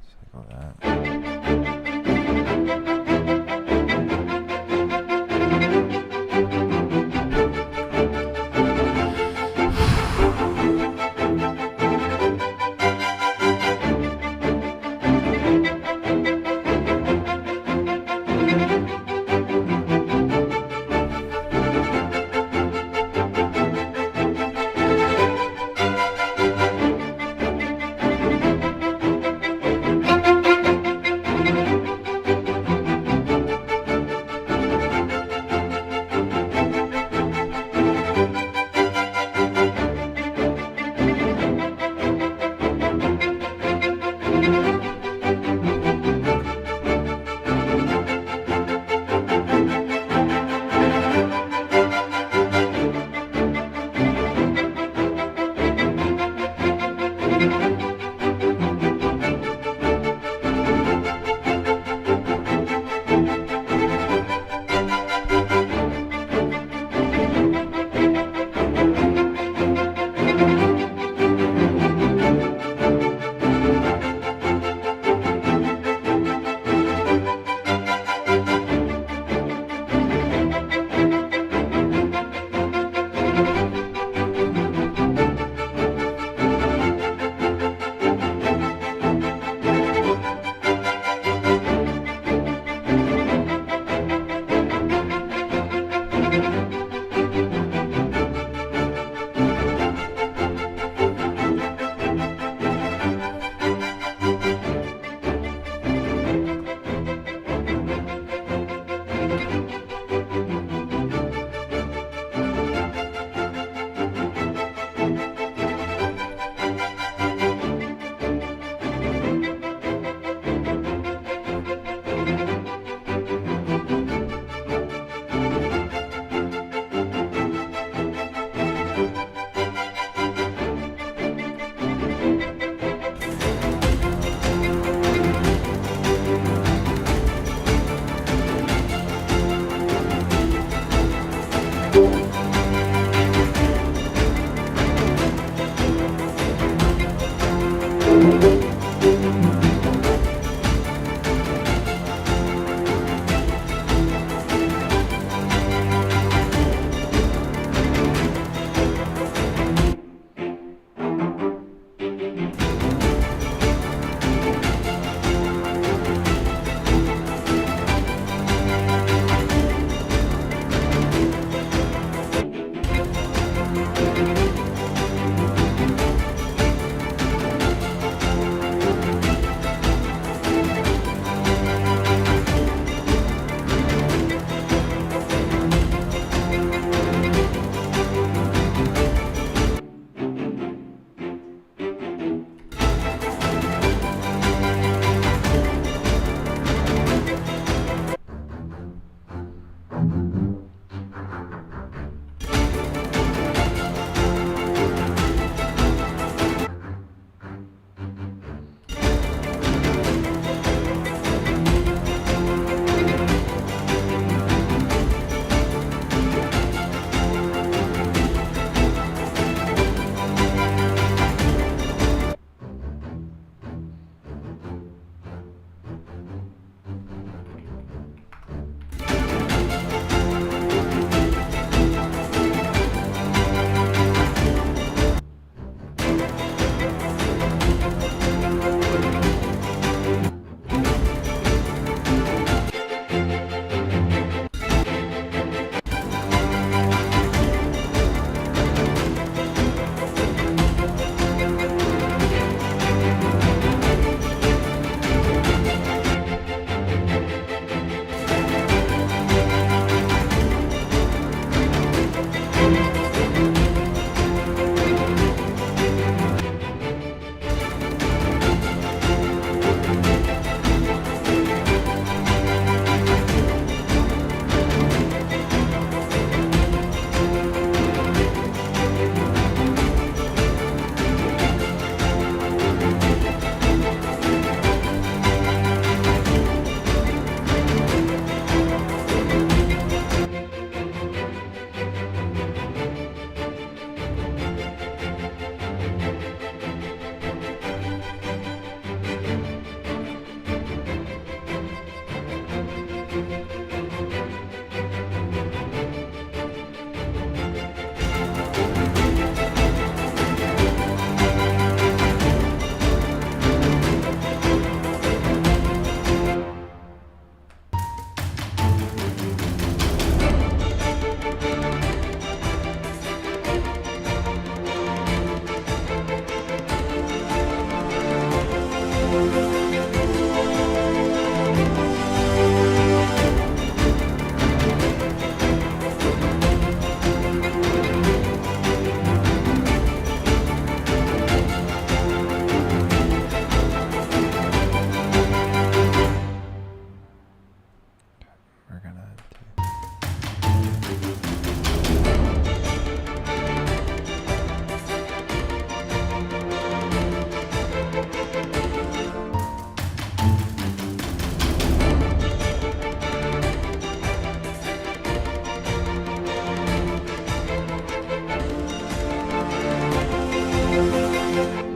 cycle that.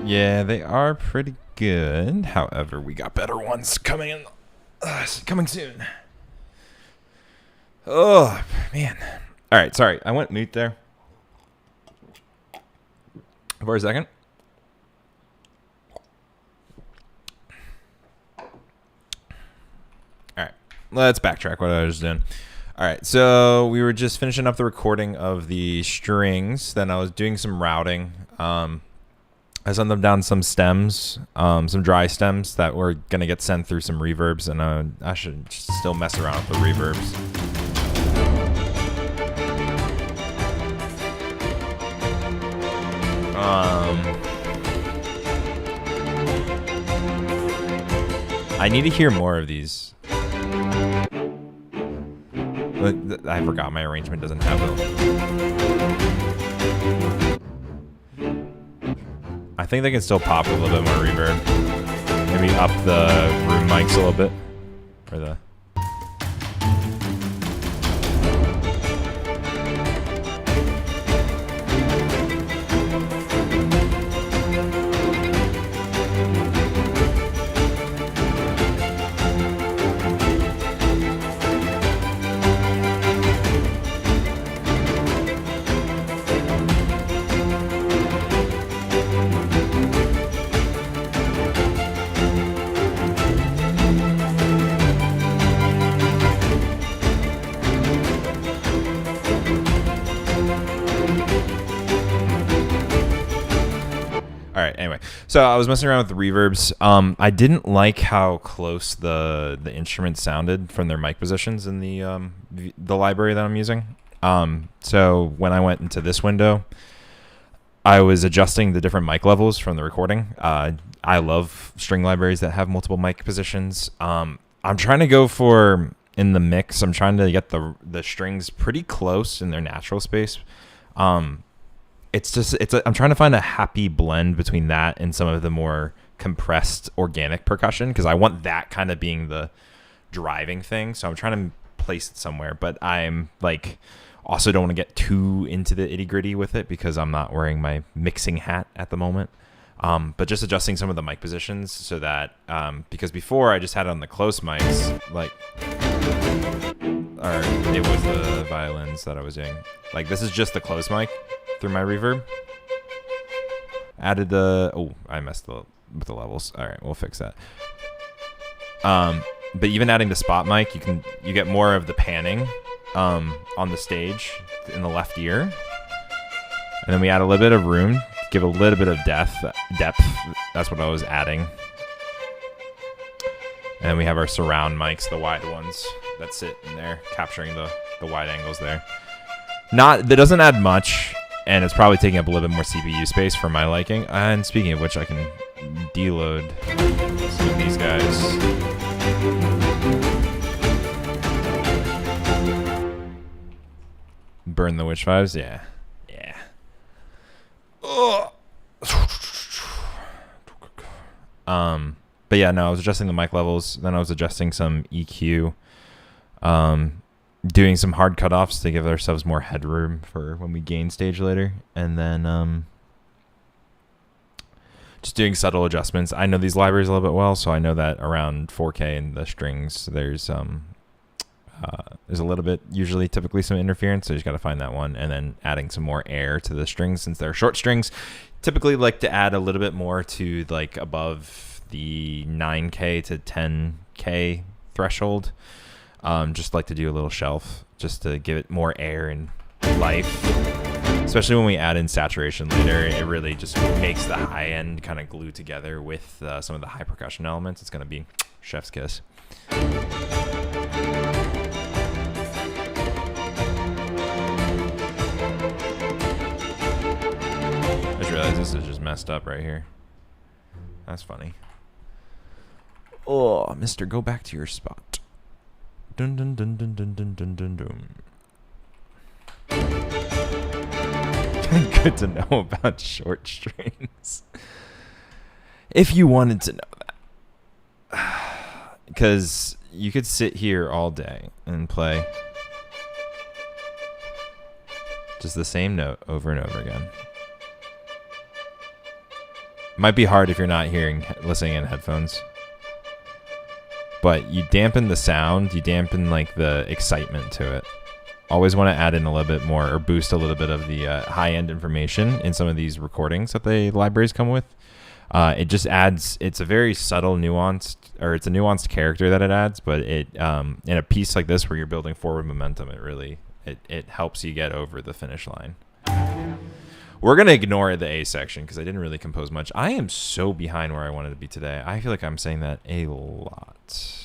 Yeah, they are pretty good. However, we got better ones coming soon. Oh, man. All right, sorry. I went mute there for a second. All right, let's backtrack what I was doing. All right, so we were just finishing up the recording of the strings. Then I was doing some routing. I sent them down some stems, some dry stems that were going to get sent through some reverbs, and I should still mess around with the reverbs. I need to hear more of these. I forgot my arrangement doesn't have them. I think they can still pop a little bit more reverb. Maybe up the room mics a little bit. Or the... Anyway, so I was messing around with the reverbs. I didn't like how close the instruments sounded from their mic positions in the library that I'm using. So when I went into this window, I was adjusting the different mic levels from the recording. I love string libraries that have multiple mic positions. I'm trying to go for, in the mix, I'm trying to get the strings pretty close in their natural space. I'm trying to find a happy blend between that and some of the more compressed organic percussion, because I want that kind of being the driving thing. So I'm trying to place it somewhere, but I'm like also don't want to get too into the itty gritty with it because I'm not wearing my mixing hat at the moment. But just adjusting some of the mic positions so that because before I just had it on the close mics, like, or it was the violins that I was doing. Like, this is just the close mic through my reverb. Added I messed with the levels. All right, we'll fix that. But even adding the spot mic, you get more of the panning on the stage in the left ear, and then we add a little bit of room, give a little bit of depth. That's what I was adding. And then we have our surround mics, the wide ones that sit in there, capturing the wide angles there. That doesn't add much, and it's probably taking up a little bit more CPU space for my liking. And speaking of which, I can deload some of these guys. Burn the witch vibes, yeah. Ugh. But yeah, no, I was adjusting the mic levels. Then I was adjusting some EQ. Doing some hard cutoffs to give ourselves more headroom for when we gain stage later. And then just doing subtle adjustments. I know these libraries a little bit well, so I know that around 4K and the strings, there's a little bit, typically some interference, so you just got to find that one. And then adding some more air to the strings, since they're short strings. Typically like to add a little bit more to like above the 9K to 10K threshold. Just like to do a little shelf just to give it more air and life. Especially when we add in saturation later, it really just makes the high end kind of glue together with some of the high percussion elements. It's going to be chef's kiss. I just realized this is just messed up right here. That's funny. Oh, mister, go back to your spot. Dun dun dun dun dun dun dun dun dun. Good to know about short strings. If you wanted to know that. Because you could sit here all day and play just the same note over and over again. Might be hard if you're not listening in headphones. But you dampen the sound, you dampen like the excitement to it. Always want to add in a little bit more or boost a little bit of the high-end information in some of these recordings that the libraries come with. It just adds, it's a very subtle nuanced, or it's a nuanced character that it adds, but it in a piece like this where you're building forward momentum, it helps you get over the finish line. We're going to ignore the A section because I didn't really compose much. I am so behind where I wanted to be today. I feel like I'm saying that a lot.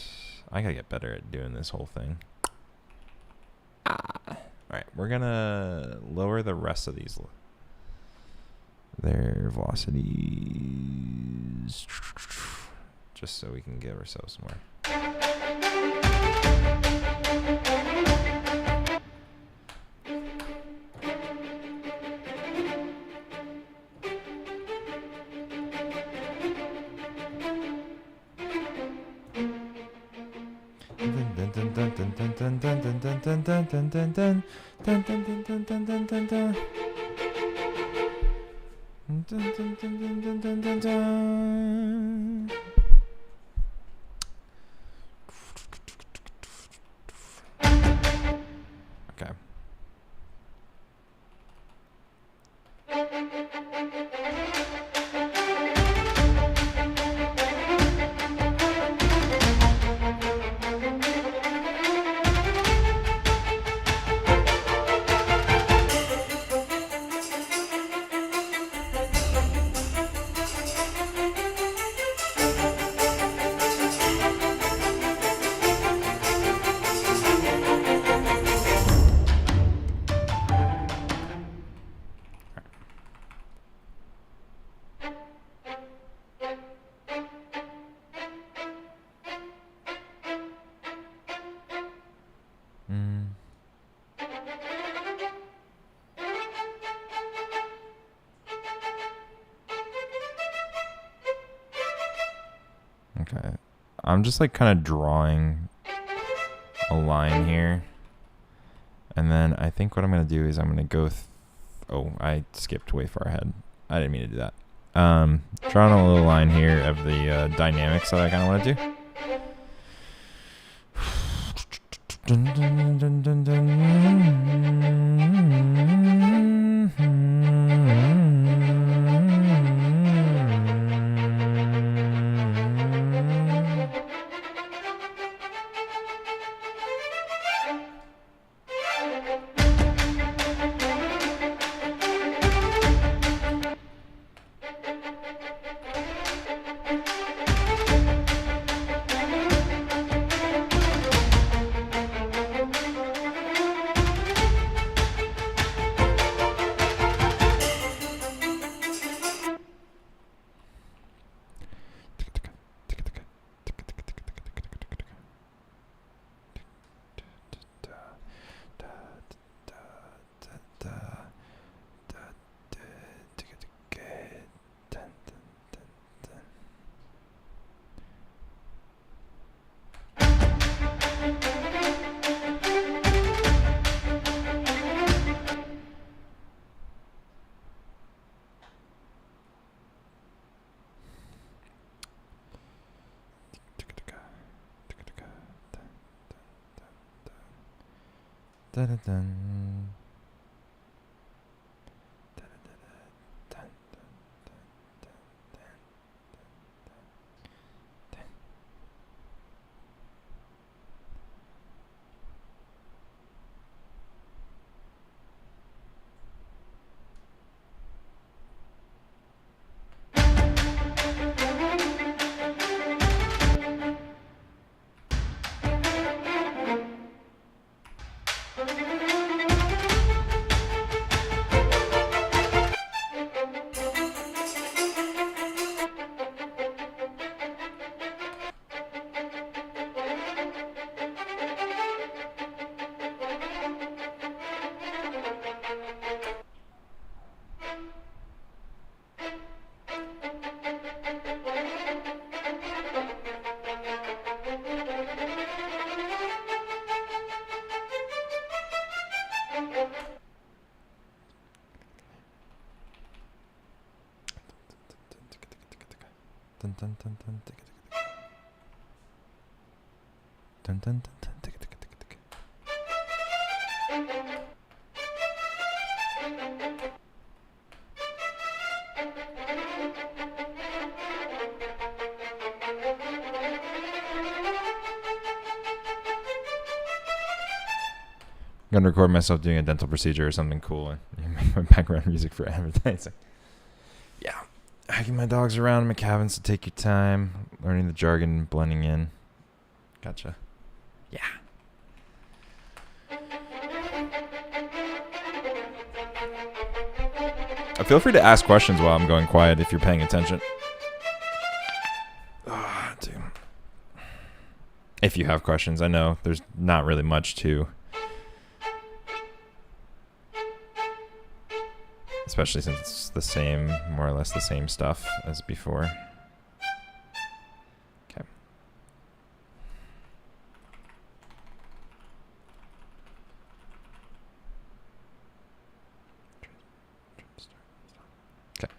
I got to get better at doing this whole thing. All right, we're going to lower the rest of these. Their velocities. Just so we can give ourselves more. Okay. Okay. I'm just like kind of drawing a line here. And then I think what I'm going to do is I'm going to go... oh, I skipped way far ahead. I didn't mean to do that. Drawing a little line here of the dynamics that I kind of want to do. Dun, dun, dun, dun, dun, dun, dun. dun, dun, dun, dun, ticka, ticka, ticka. Dun, dun, dun, dun, ticka, ticka, ticka, ticka. I'm gonna record myself doing a dental procedure or something cool and make my background music for advertising. Yeah. Hiking my dogs around in my cabins to take your time, learning the jargon and blending in. Gotcha. Yeah. Feel free to ask questions while I'm going quiet if you're paying attention. Oh, dude. If you have questions, I know there's not really much to. Especially since it's the same, more or less the same stuff as before. Okay. Okay.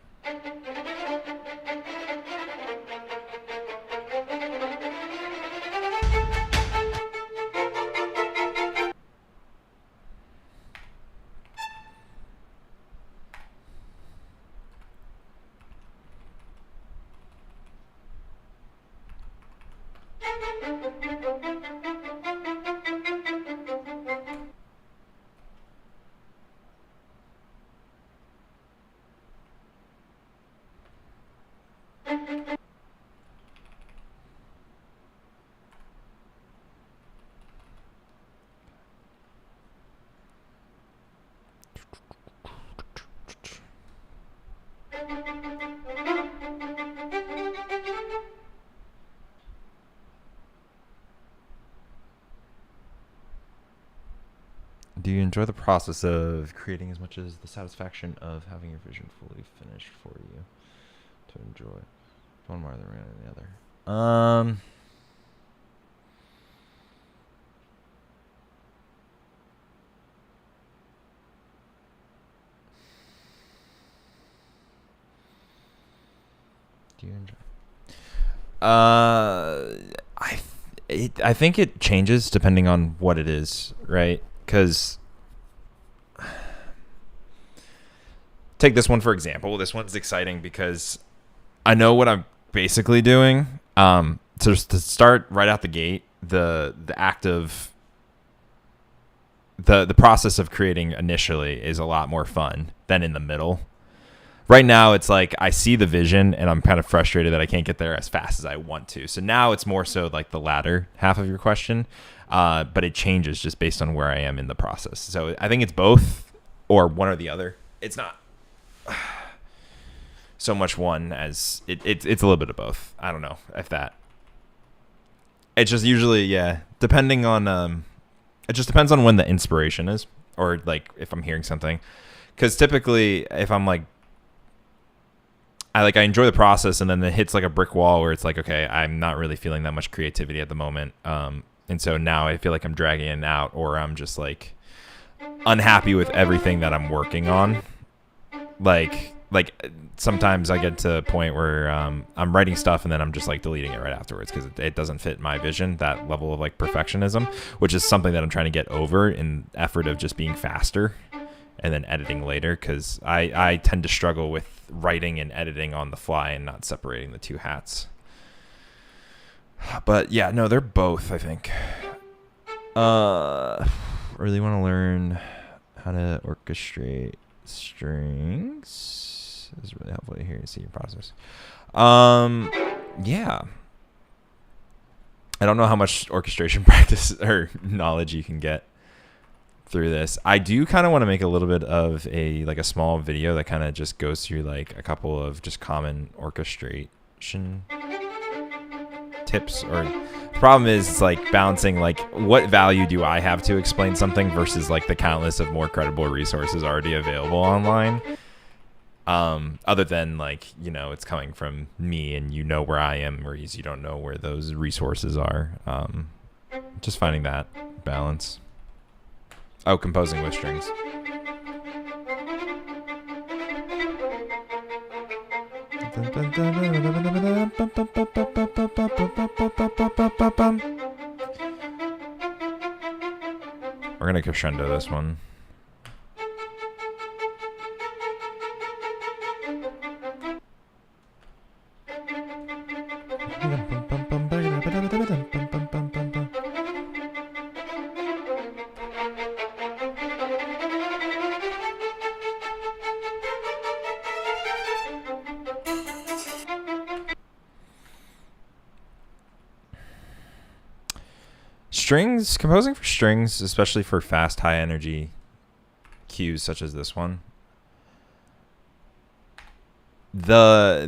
Do you enjoy the process of creating as much as the satisfaction of having your vision fully finished for you to enjoy? One more than the other. Do you enjoy? I think it changes depending on what it is, right? Because take this one for example. This one's exciting because I know what I'm basically doing. So just to start right out the gate, the act of the process of creating initially is a lot more fun than in the middle. Right now, it's like I see the vision and I'm kind of frustrated that I can't get there as fast as I want to. So now it's more so like the latter half of your question, but it changes just based on where I am in the process. So I think it's both or one or the other. It's not so much one as it's a little bit of both. I don't know if that. It's just usually, yeah, depending on, it just depends on when the inspiration is or like if I'm hearing something. Because typically if I'm like, I enjoy the process and then it hits like a brick wall where it's like, okay, I'm not really feeling that much creativity at the moment. And so now I feel like I'm dragging it out or I'm just like unhappy with everything that I'm working on. Like sometimes I get to a point where I'm writing stuff and then I'm just like deleting it right afterwards because it doesn't fit my vision, that level of like perfectionism, which is something that I'm trying to get over in effort of just being faster and then editing later, because I tend to struggle with writing and editing on the fly and not separating the two hats. But yeah, no, they're both, I think. Really want to learn how to orchestrate strings. This is really helpful to hear and see your process. Yeah. I don't know how much orchestration practice or knowledge you can get through this. I do kind of want to make a little bit of a small video that kind of just goes through like a couple of just common orchestration tips. Or the problem is it's like balancing like what value do I have to explain something versus like the countless of more credible resources already available online. Other than like, it's coming from me and where I am, whereas you don't know where those resources are. Just finding that balance. Oh, composing with strings. We're gonna crescendo this one. Strings, composing for strings, especially for fast, high energy cues such as this one. There's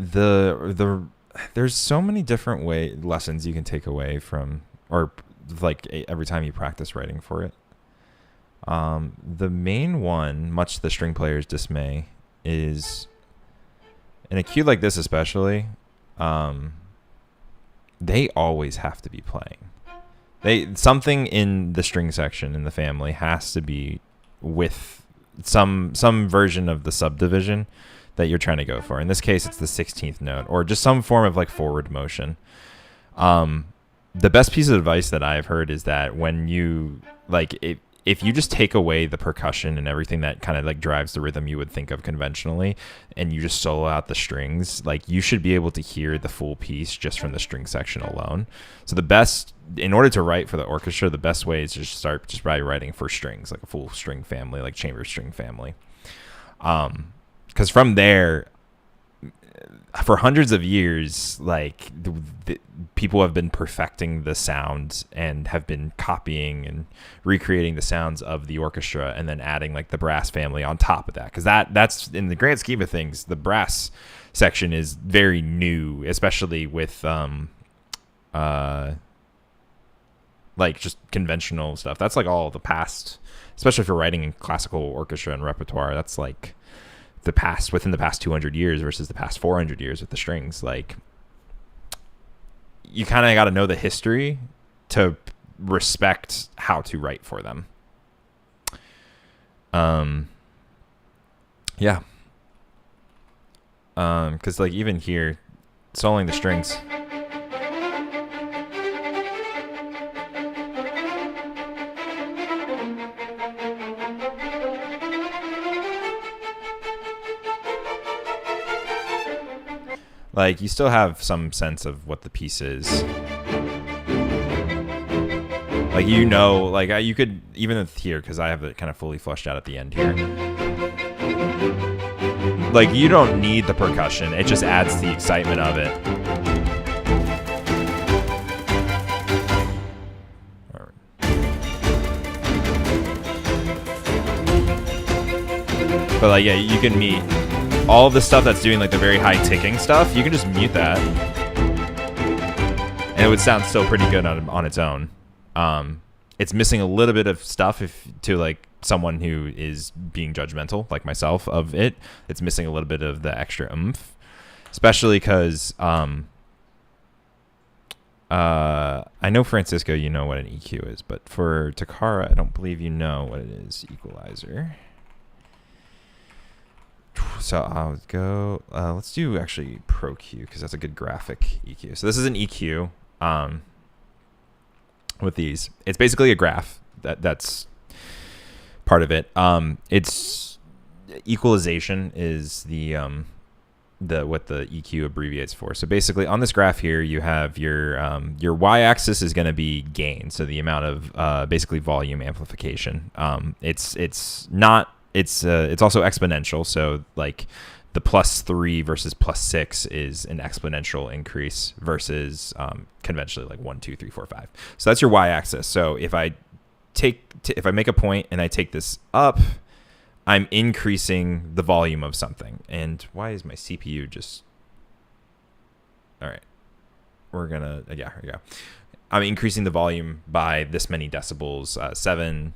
so many different lessons you can take away from, or like every time you practice writing for it. The main one, much to the string player's dismay, is in a cue like this especially, they always have to be playing. Something in the string section in the family has to be with some version of the subdivision that you're trying to go for. In this case, it's the 16th note, or just some form of like forward motion. The best piece of advice that I've heard is that when you if you just take away the percussion and everything that kind of like drives the rhythm you would think of conventionally, and you just solo out the strings, like you should be able to hear the full piece just from the string section alone. So in order to write for the orchestra, the best way is to just start just by writing for strings, like a full string family, like chamber string family. Because from there, for hundreds of years, like the people have been perfecting the sound and have been copying and recreating the sounds of the orchestra, and then adding like the brass family on top of that. Because that's in the grand scheme of things, the brass section is very new, especially with like just conventional stuff. That's like all the past, especially for writing in classical orchestra and repertoire. That's like within the past 200 years versus the past 400 years with the strings. Like, you kind of got to know the history to respect how to write for them. Yeah. Because like even here, soloing the strings. Like, you still have some sense of what the piece is. Like, you know, like, you could, even here, because I have it kind of fully fleshed out at the end here. Like, you don't need the percussion. It just adds the excitement of it. But, like, yeah, you can meet all of the stuff that's doing like the very high ticking stuff. You can just mute that, and it would sound still pretty good on its own. It's missing a little bit of stuff to like someone who is being judgmental like myself of it. It's missing a little bit of the extra oomph, especially because I know, Francisco, you know what an EQ is, but for Takara, I don't believe you know what it is. Equalizer. So I'll go, let's do actually Pro Q, because that's a good graphic EQ. So this is an EQ with these. It's basically a graph that's part of it. It's equalization is the what the EQ abbreviates for. So basically on this graph here, you have your y-axis is going to be gain, so the amount of basically volume amplification. It's also exponential, so like the +3 versus +6 is an exponential increase versus conventionally like 1, 2, 3, 4, 5. So that's your y-axis. So if I make a point and I take this up, I'm increasing the volume of something. And why is my CPU just... All right, here we go. I'm increasing the volume by this many decibels, 7,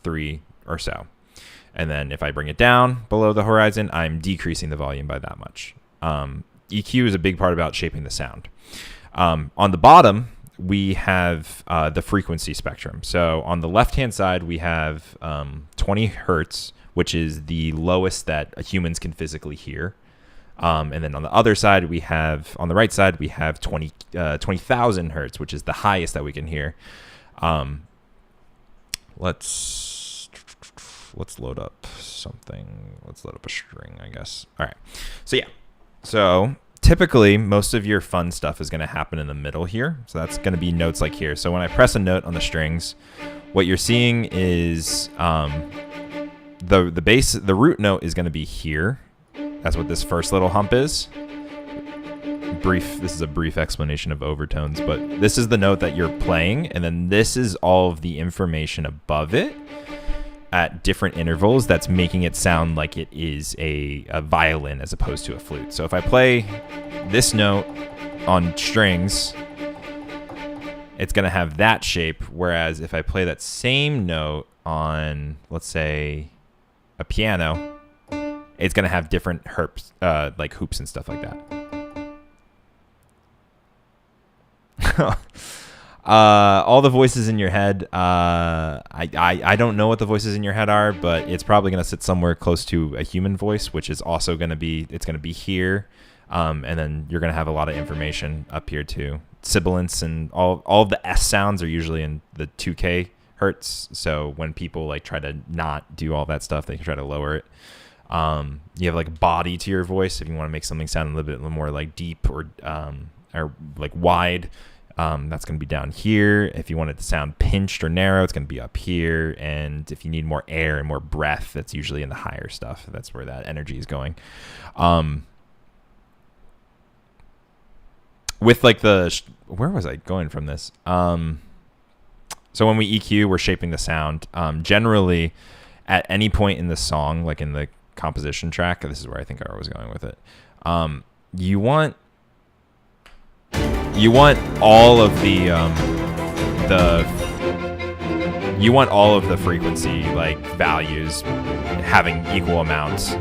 3 or so. And then if I bring it down below the horizon, I'm decreasing the volume by that much. EQ is a big part about shaping the sound. On the bottom, we have the frequency spectrum. So on the left-hand side, we have 20 hertz, which is the lowest that humans can physically hear. And then on the other side, on the right side, we have 20,000 hertz, which is the highest that we can hear. Let's load up something. Let's load up a string, I guess. All right. So yeah. So typically, most of your fun stuff is going to happen in the middle here. So that's going to be notes like here. So when I press a note on the strings, what you're seeing is the root note is going to be here. That's what this first little hump is. This is a brief explanation of overtones, but this is the note that you're playing, and then this is all of the information above it at different intervals that's making it sound like it is a violin as opposed to a flute. So if I play this note on strings, it's going to have that shape, whereas if I play that same note on, let's say, a piano, it's going to have different herps, like hoops and stuff like that. All the voices in your head, I don't know what the voices in your head are, but it's probably going to sit somewhere close to a human voice, which is also going to be, it's going to be here. And then you're going to have a lot of information up here too. Sibilants and all of the S sounds are usually in the 2K hertz. So when people like try to not do all that stuff, they can try to lower it. You have like body to your voice. If you want to make something sound a little bit more like deep or like wide, that's going to be down here. If you want it to sound pinched or narrow, it's going to be up here. And if you need more air and more breath, that's usually in the higher stuff. That's where that energy is going. With like where was I going from this? So when we EQ, we're shaping the sound. Generally, at any point in the song, like in the composition track, this is where I think I was going with it. You want all of the frequency like values having equal amounts.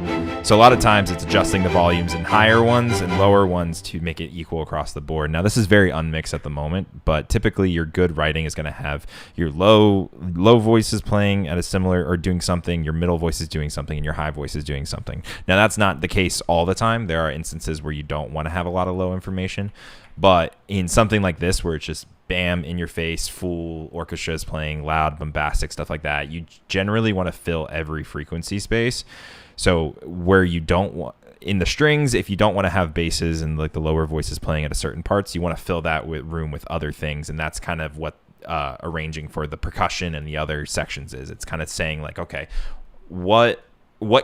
So a lot of times it's adjusting the volumes in higher ones and lower ones to make it equal across the board. Now this is very unmixed at the moment, but typically your good writing is going to have your low voices playing at a similar or doing something, your middle voice is doing something, and your high voice is doing something. Now that's not the case all the time. There are instances where you don't want to have a lot of low information, but in something like this where it's just bam in your face, full orchestras playing loud, bombastic stuff like that, you generally want to fill every frequency space. So where you don't want in the strings, if you don't want to have basses and like the lower voices playing at a certain parts, you want to fill that with room with other things, and that's kind of what arranging for the percussion and the other sections is. It's kind of saying like, okay, what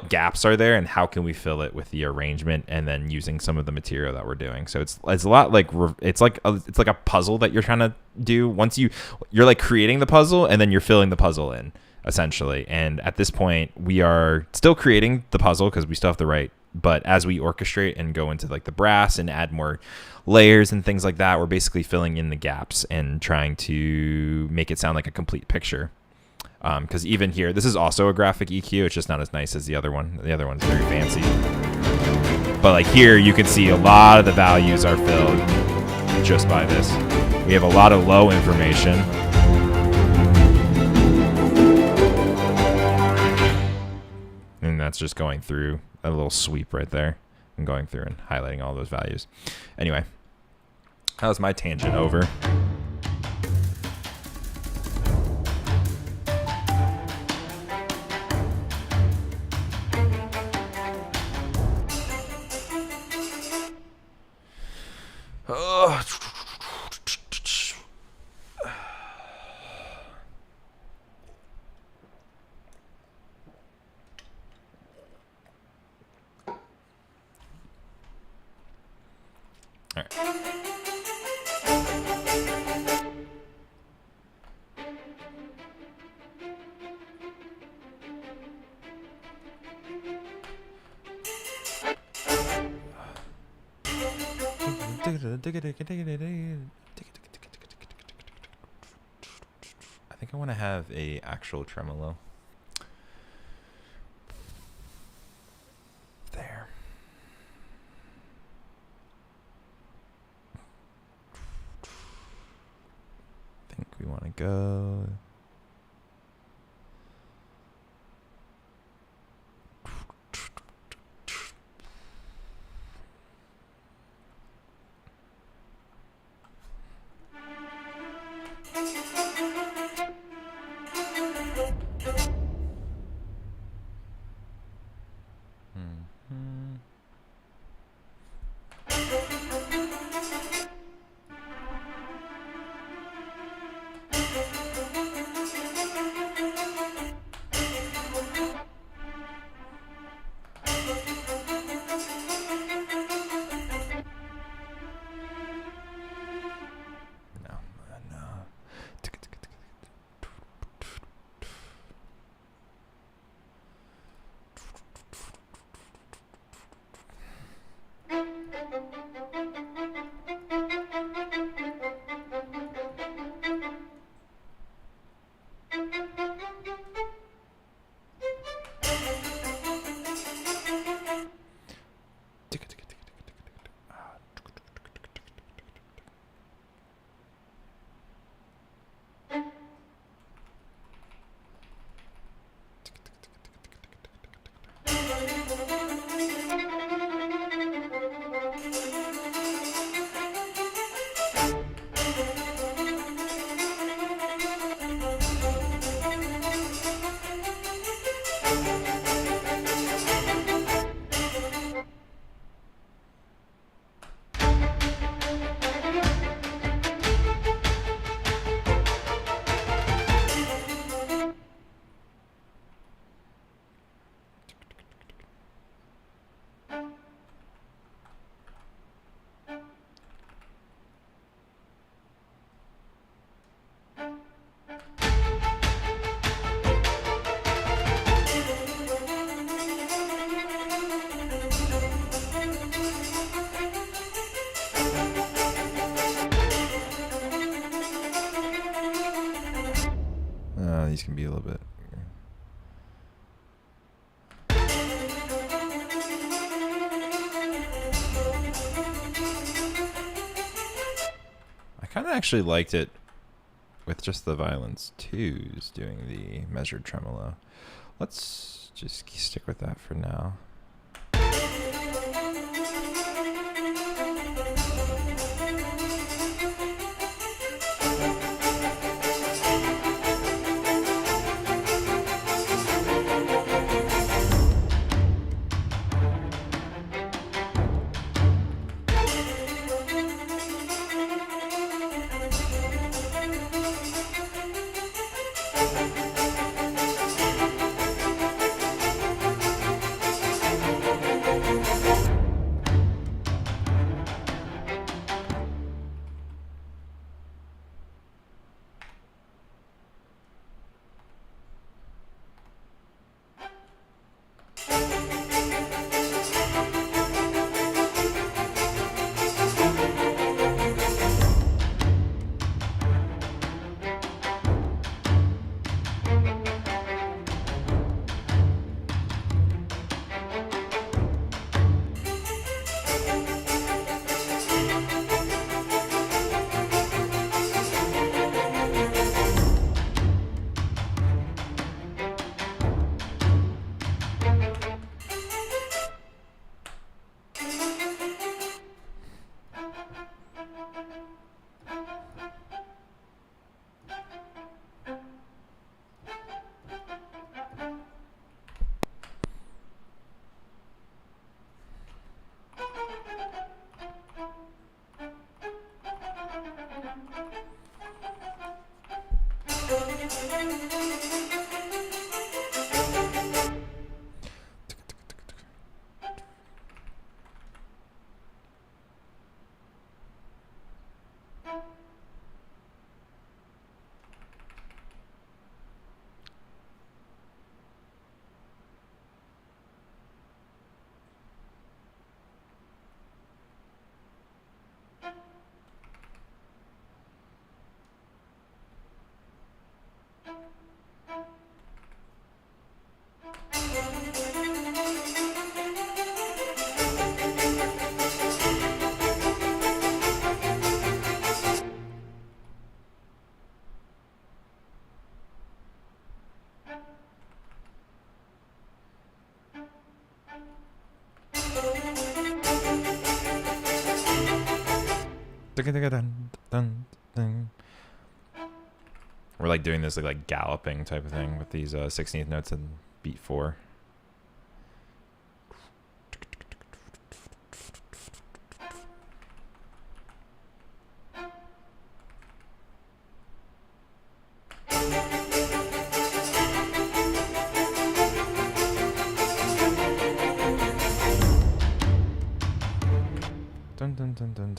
gaps are there and how can we fill it with the arrangement, and then using some of the material that we're doing. So it's a lot like it's like a puzzle that you're trying to do. Once you're like creating the puzzle and then you're filling the puzzle in essentially. And at this point we are still creating the puzzle because we still have to write, but as we orchestrate and go into like the brass and add more layers and things like that, we're basically filling in the gaps and trying to make it sound like a complete picture. Because even here, this is also a graphic EQ. It's just not as nice as the other one. The other one's very fancy. But like here, you can see a lot of the values are filled just by this. We have a lot of low information. And that's just going through a little sweep right there and going through and highlighting all those values. Anyway, that was my tangent over. All right. I think I want to have a actual tremolo. There. I think we want to go. No, no. These can be a little bit. I kind of actually liked it with just the violins twos doing the measured tremolo. Let's just stick with that for now. We're like doing this like galloping type of thing with these 16th notes in beat 4. Dun dun dun dun.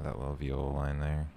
That little viola line there.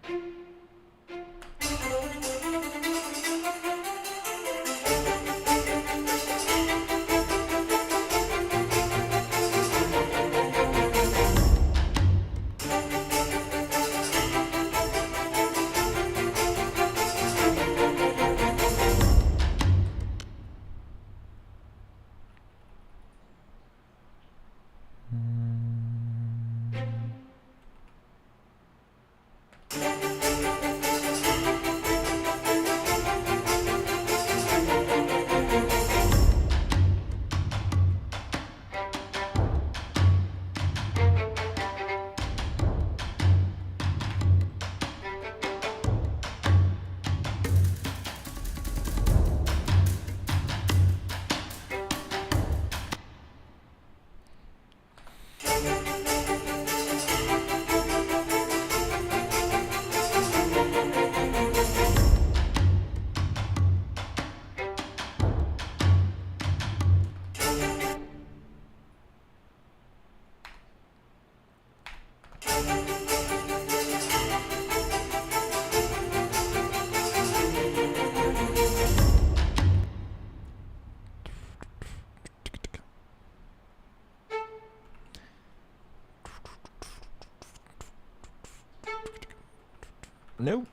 Nope.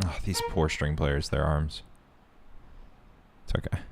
Oh, these poor string players, their arms. It's okay.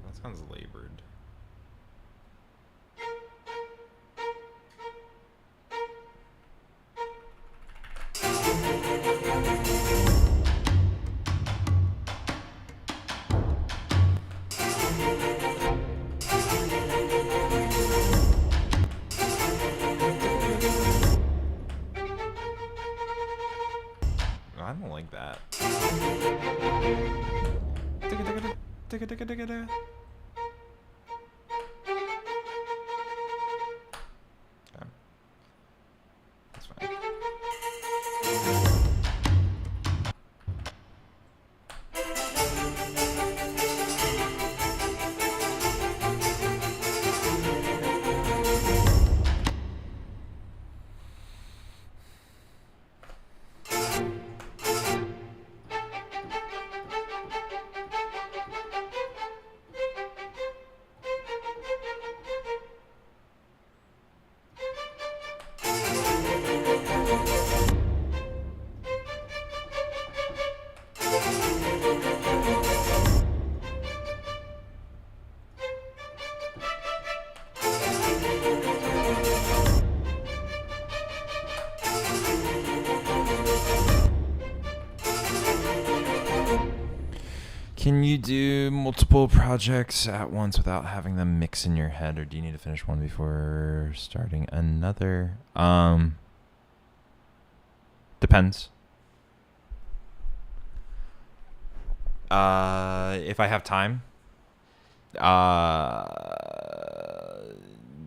That sounds labored. I don't like that. Okay. That's fine. Can you do multiple projects at once without having them mix in your head, or do you need to finish one before starting another? Depends. If I have time,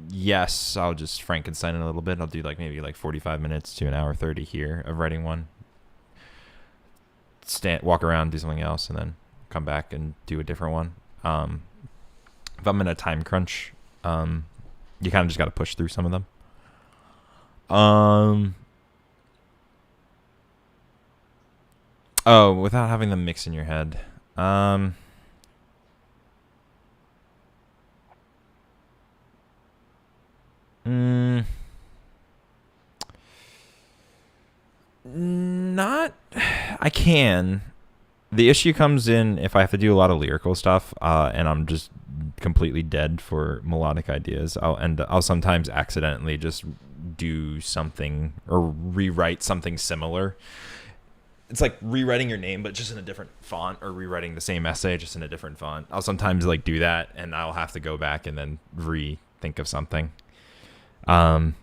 yes, I'll just Frankenstein it a little bit. I'll do like maybe like 45 minutes to an hour 30 here of writing one. Walk around, do something else, and then come back and do a different one. If I'm in a time crunch, you kind of just got to push through some of them. Oh, without having them mix in your head. Not. I can. The issue comes in if I have to do a lot of lyrical stuff, and I'm just completely dead for melodic ideas. I'll sometimes accidentally just do something or rewrite something similar. It's like rewriting your name, but just in a different font, or rewriting the same essay just in a different font. I'll sometimes like do that, and I'll have to go back and then rethink of something. But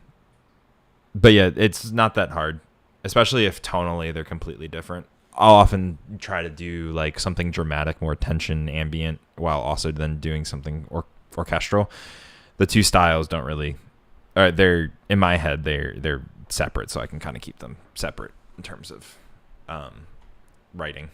yeah, it's not that hard, especially if tonally they're completely different. I'll often try to do like something dramatic, more tension, ambient, while also then doing something orchestral. The two styles don't really, they're in my head, they're separate, so I can kind of keep them separate in terms of writing.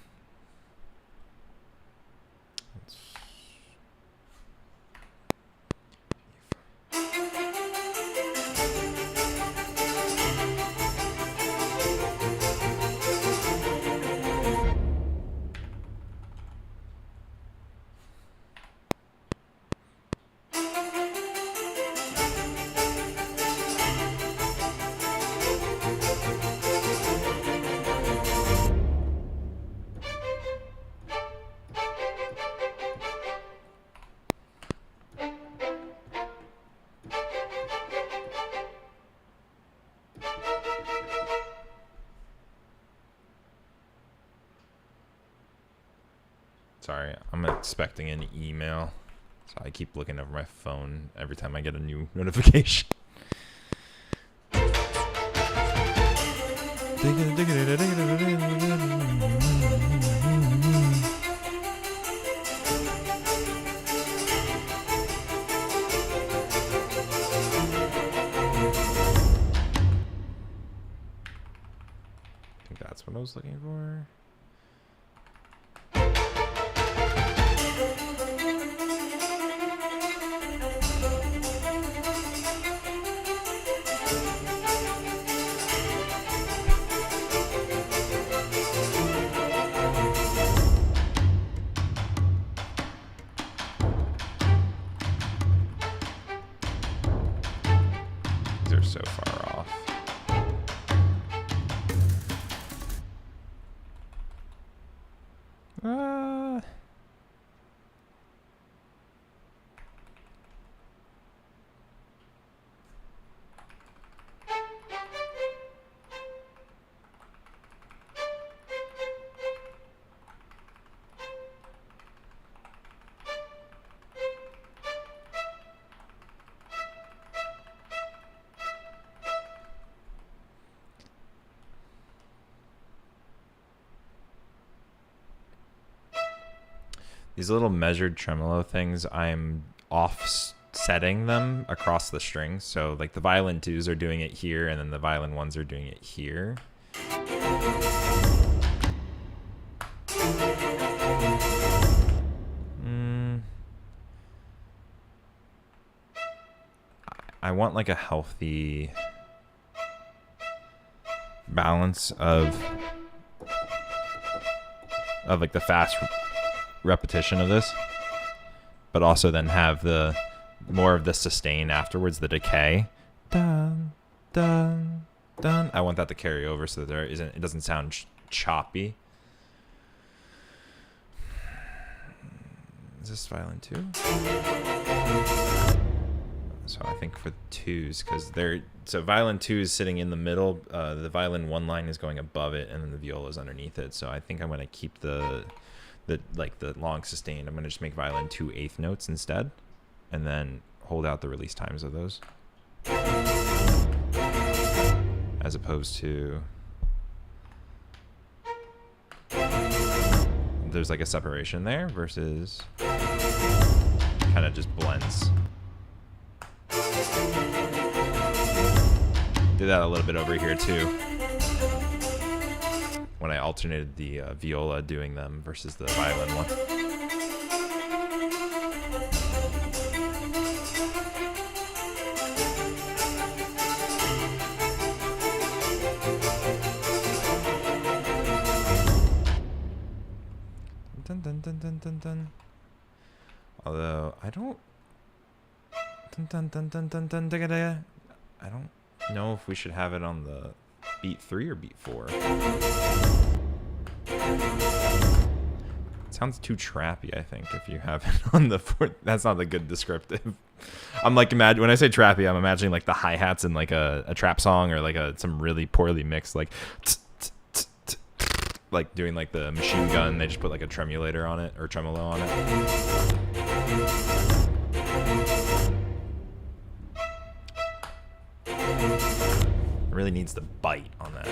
Sorry, I'm expecting an email, so I keep looking over my phone every time I get a new notification. I think that's what I was looking for. They're so far off. These little measured tremolo things, I'm offsetting them across the strings. So like the violin 2s are doing it here, and then the violin 1s are doing it here. I want like a healthy balance of like the fast repetition of this, but also then have the more of the sustain afterwards, the decay. Dun, dun, dun. I want that to carry over so that it doesn't sound choppy. Is this violin 2? So I think for the 2s, because so violin 2 is sitting in the middle, the violin 1 line is going above it, and then the viola is underneath it. So I think I'm going to keep the long sustain. I'm going to just make violin 2 1/8 notes instead, and then hold out the release times of those, as opposed to there's like a separation there versus kind of just blends. Did that a little bit over here too, when I alternated the viola doing them versus the violin one. Dun, dun, dun, dun, dun, dun. Although I don't. Dun, dun, dun, dun, dun, dun, da, da, da. I don't know if we should have it on the beat 3 or beat 4. It sounds too trappy, I think, if you have it on the 4th. That's not a good descriptive. I'm like, when I say trappy, I'm imagining like the hi-hats in like a trap song, or like some really poorly mixed like like doing like the machine gun. They just put like a tremulator on it, or tremolo on it. It really needs the bite on that.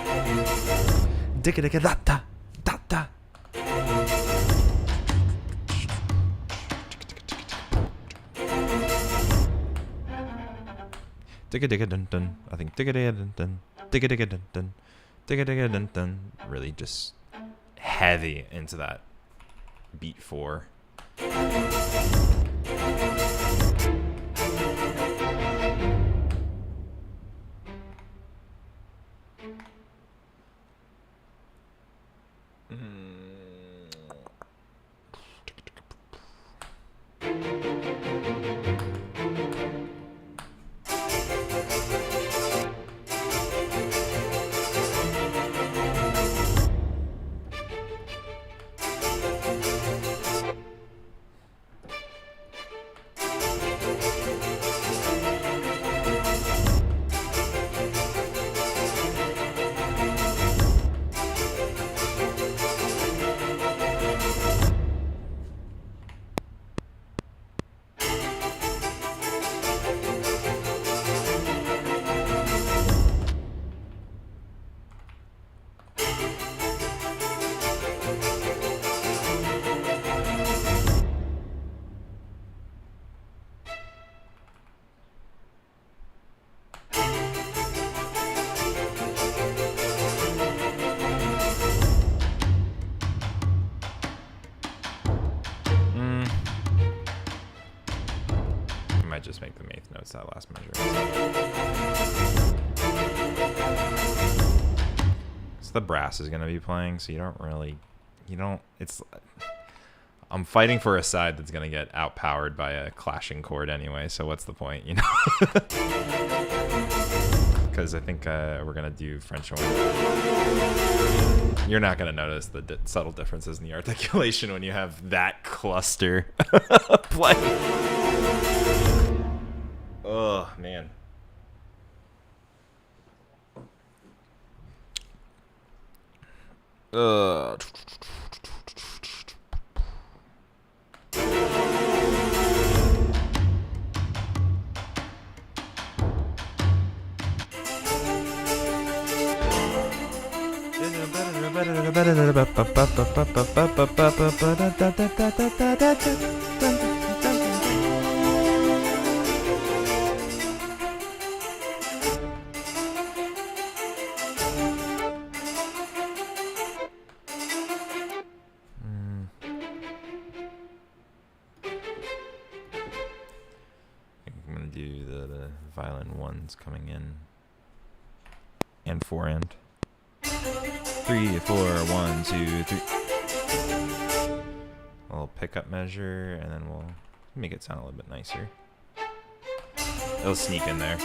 Dicka dicka da da da da. Dicka dicka dun dun. I think dicka dicka dun dun. Dicka dicka dun dun. Dicka dicka dun dun. Really just heavy into that beat 4. Just make them 8th notes that last measure. So the brass is going to be playing, so I'm fighting for a side that's going to get outpowered by a clashing chord anyway, so what's the point, you know? Because I think we're going to do French horn. You're not going to notice the subtle differences in the articulation when you have that cluster play. Oh, man. I'm gonna do the violin ones coming in and 4 end. 3, 4, 1, 2, 3. A little pickup measure, and then we'll make it sound a little bit nicer. It'll sneak in there.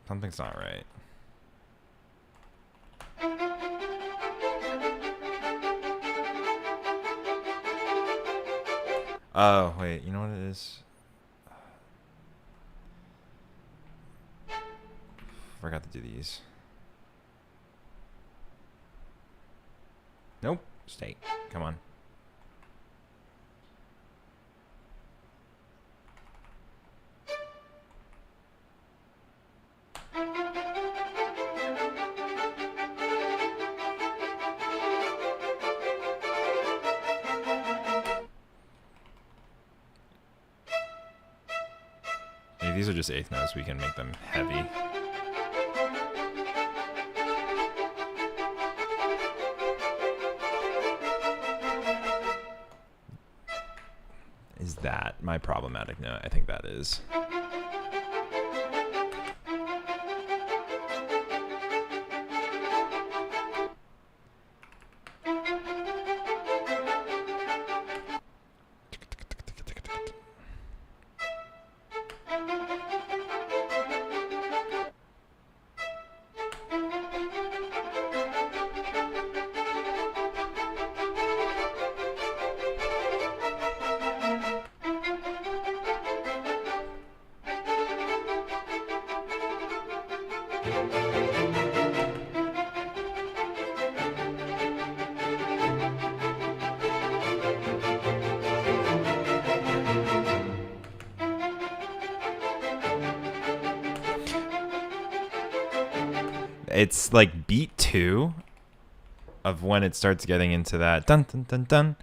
Something's not right. Oh, wait, you know what it is? Forgot to do these. Nope, stay. Come on. These are just eighth notes. We can make them heavy. Is that my problematic note? I think that is. It's like beat 2 of when it starts getting into that dun dun dun dun.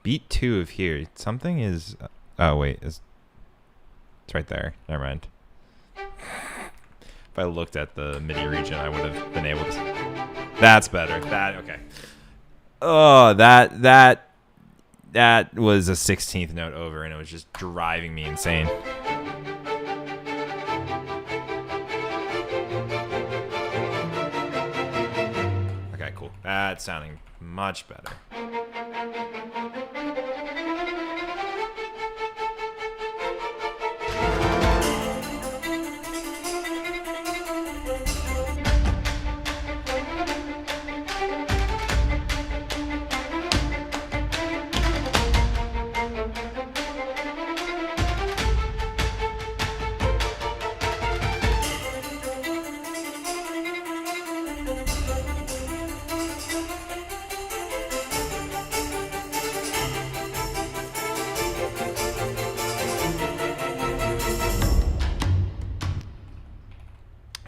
Beat 2 of here. Something is. Oh wait, it's right there. Never mind. If I looked at the MIDI region, I would have been able to. That's better. That okay. Oh, that was a 16th note over, and it was just driving me insane. That's sounding much better.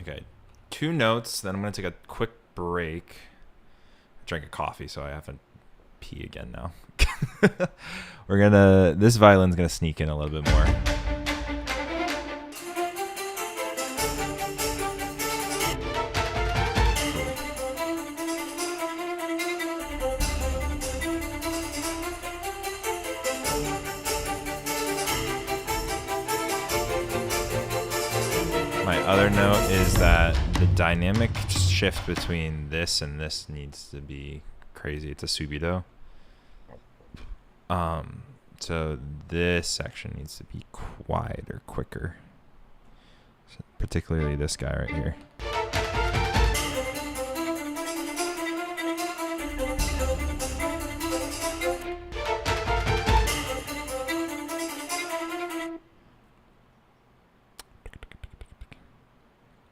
Okay, 2 notes, then I'm going to take a quick break. Drink a coffee, so I have to pee again now. This violin's going to sneak in a little bit more. My other note is that the dynamic shift between this and this needs to be crazy. It's a subido. So this section needs to be quieter, quicker. So particularly this guy right here.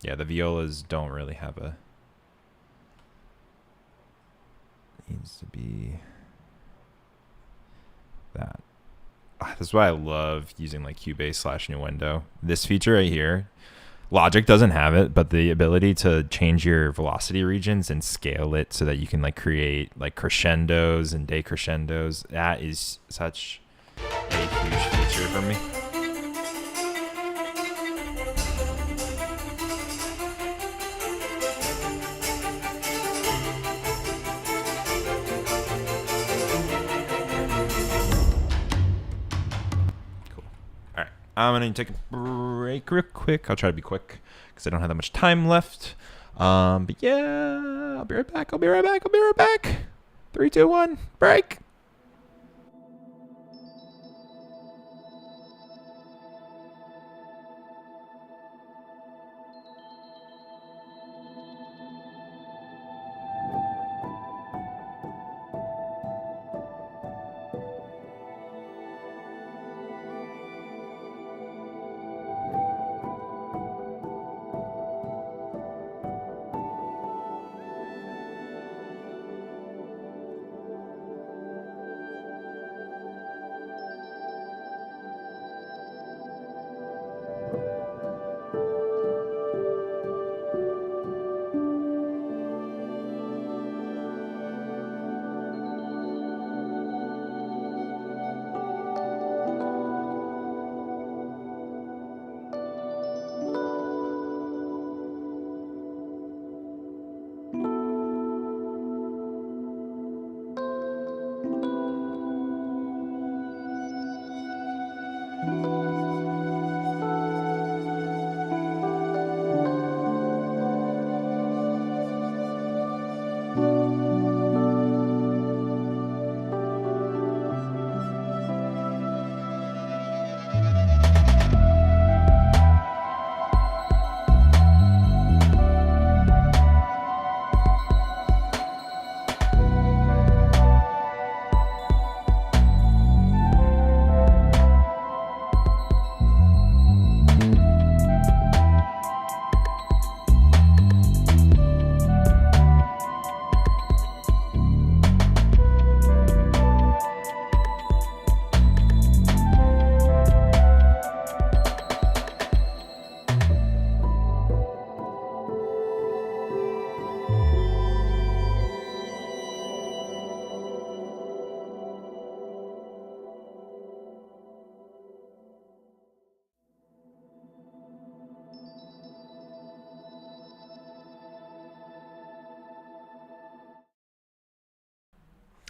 Yeah, the violas don't really have a... Needs to be that. That's why I love using like Cubase/Nuendo. This feature right here, Logic doesn't have it, but the ability to change your velocity regions and scale it so that you can like create like crescendos and decrescendos, that is such a huge feature for me. I'm going to take a break real quick. I'll try to be quick because I don't have that much time left. But yeah, I'll be right back. 3, 2, 1, break.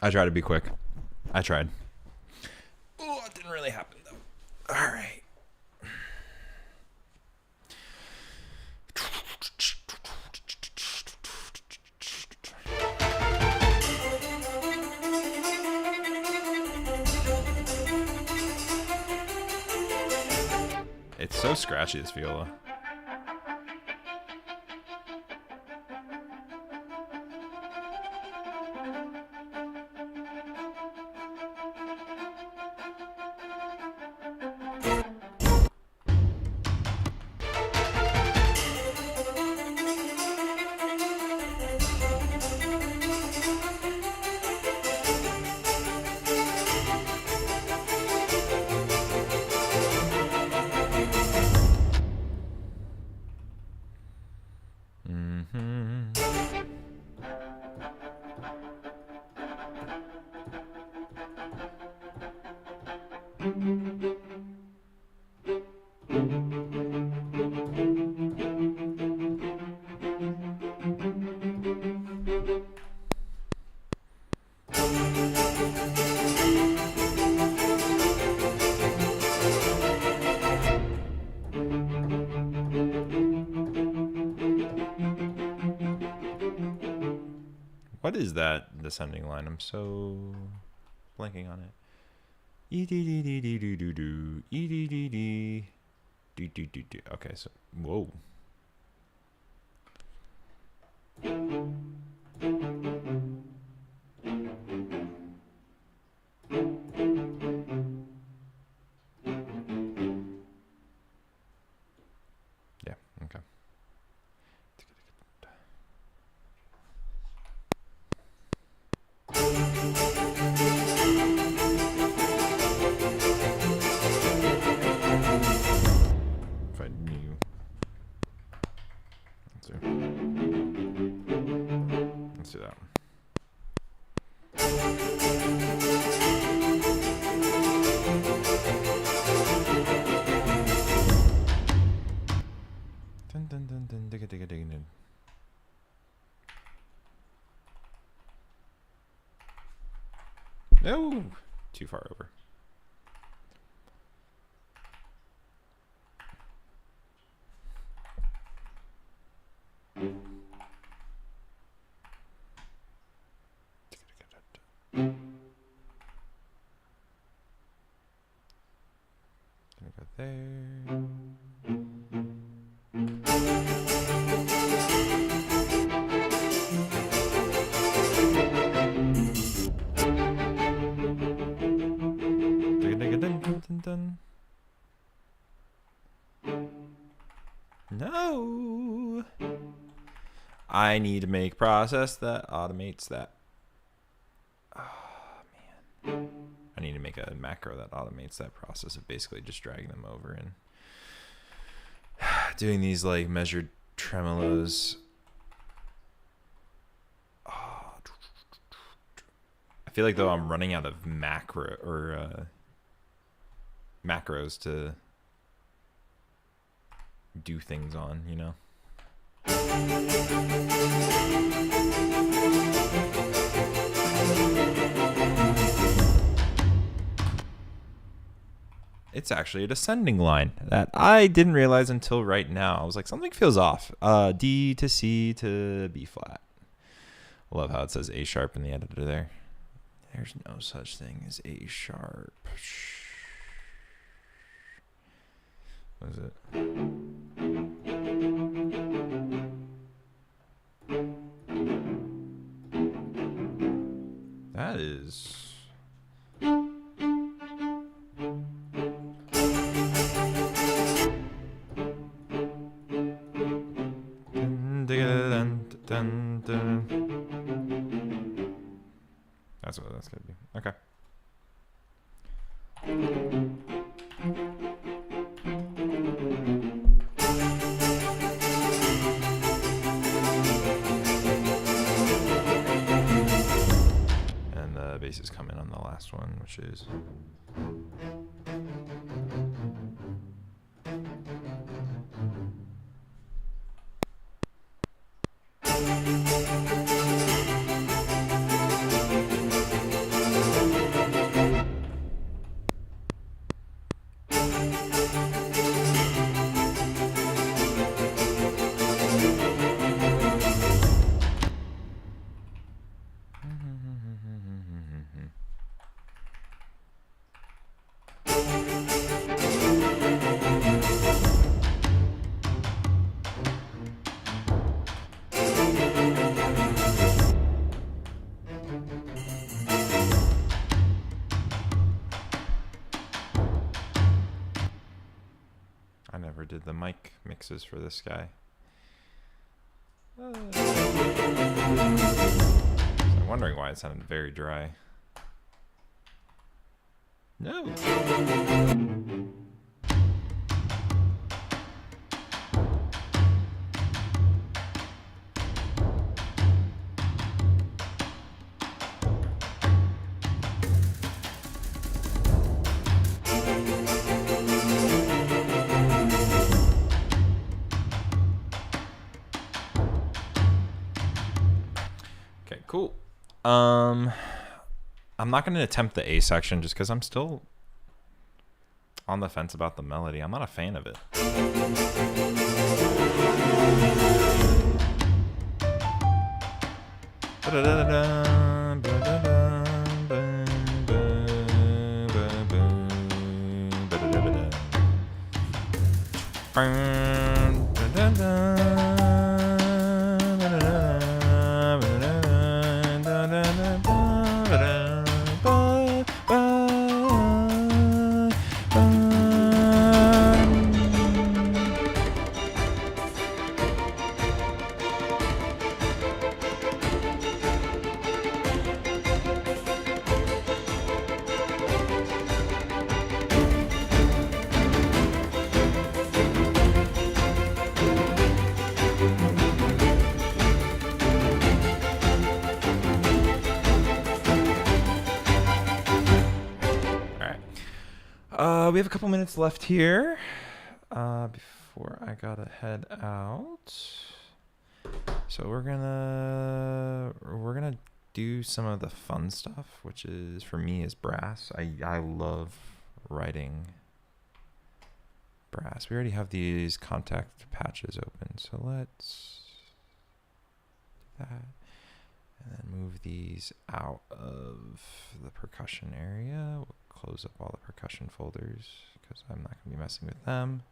I tried to be quick. I tried. Oh, it didn't really happen though. All right. It's so scratchy, this viola. What is that descending line? I'm so blanking on it. E D D D D do do do. E D D D do do do do. Okay, so whoa. Yeah, okay. If I knew. Let's do that one. Dun dun dun dun digga digga digga dun. No, too far over. Gonna go there. No. I need to make process that automates that. Oh, man. I need to make a macro that automates that process of basically just dragging them over and doing these like measured tremolos. Oh. I feel like though I'm running out of macro or macros to do things on, you know. It's actually a descending line that I didn't realize until right now. I was like, something feels off. D to C to B flat. I love how it says A sharp in the editor there. There's no such thing as A sharp. What is it? That is... That's what that's gonna be. Okay. And the basses come in on the last one, which is... I never did the mic mixes for this guy. So I'm wondering why it sounded very dry. No. Okay, cool. I'm not going to attempt the A section just because I'm still on the fence about the melody. I'm not a fan of it. Da-da-da-da-da. We have a couple minutes left here before I gotta head out. So we're gonna do some of the fun stuff, which is for me is brass. I love writing brass. We already have these contact patches open, so let's do that. And then move these out of the percussion area. We'll close up all the percussion folders because I'm not going to be messing with them.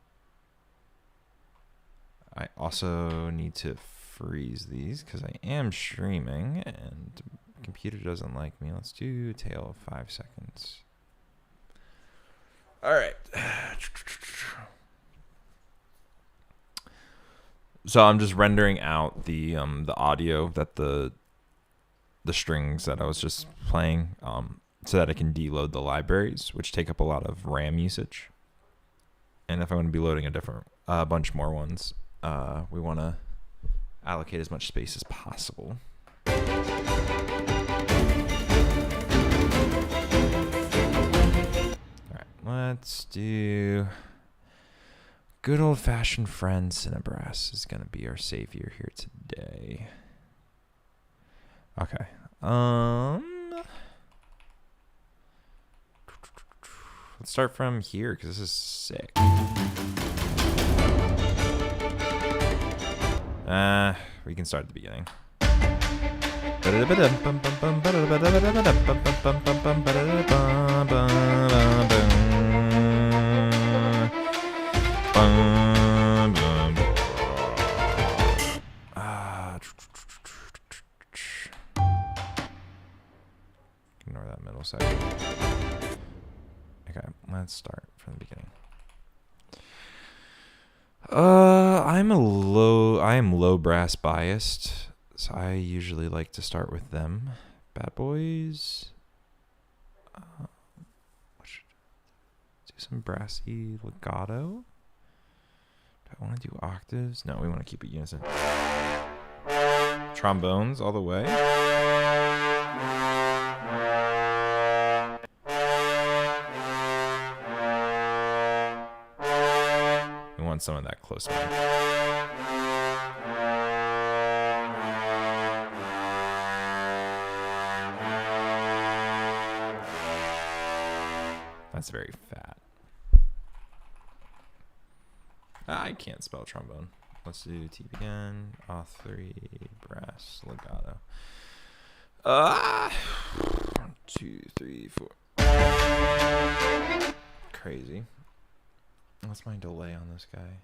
I also need to freeze these because I am streaming and the computer doesn't like me. Let's do tail of 5 seconds. All right. So I'm just rendering out the audio that the strings that I was just playing, so that I can deload the libraries, which take up a lot of RAM usage. And if I want to be loading a bunch more ones, we want to allocate as much space as possible. All right, let's do good old-fashioned friend Cinebrass is going to be our savior here today. Okay. Let's start from here because this is sick. We can start at the beginning. Ignore that middle section. Okay, let's start from the beginning. I am low brass biased, so I usually like to start with them. Bad boys. Do some brassy legato. Do I want to do octaves? No, we want to keep it unison. Trombones all the way. We want some of that close one. That's very fat. I can't spell trombone. Let's do T again. Auth3, brass, legato. 1, 2, 3, 4. Crazy. What's my delay on this guy?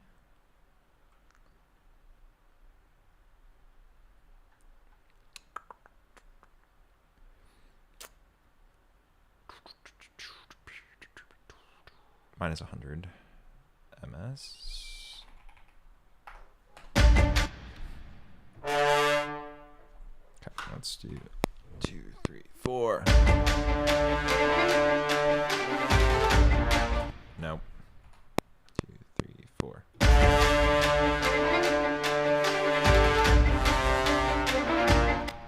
Minus 100 ms. Okay, let's do 2, 3, 4. Nope. 2, 3, 4.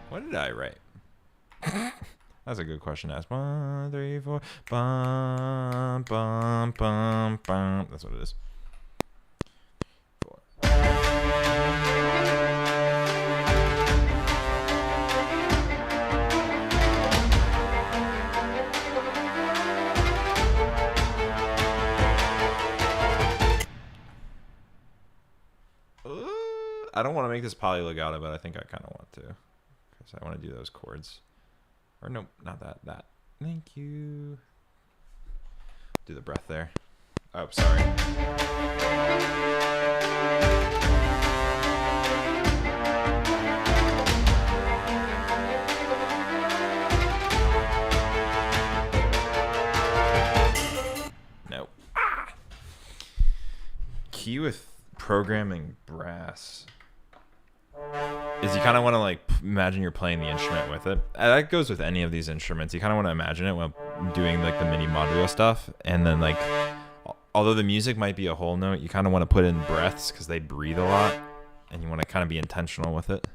What did I write? That's a good question to ask. 1, 3, 4. Bum, bum, bum, bum. That's what it is. 4. I don't want to make this poly legato, but I think I kind of want to, because I want to do those chords. Or nope, not that. That. Thank you. Do the breath there. Oh, sorry. Nope. Ah! Key with programming brass is you kind of want to like imagine you're playing the instrument with it. That goes with any of these instruments. You kind of want to imagine it when doing like the mini modulo stuff, and then like although the music might be a whole note, you kind of want to put in breaths because they breathe a lot, and you want to kind of be intentional with it.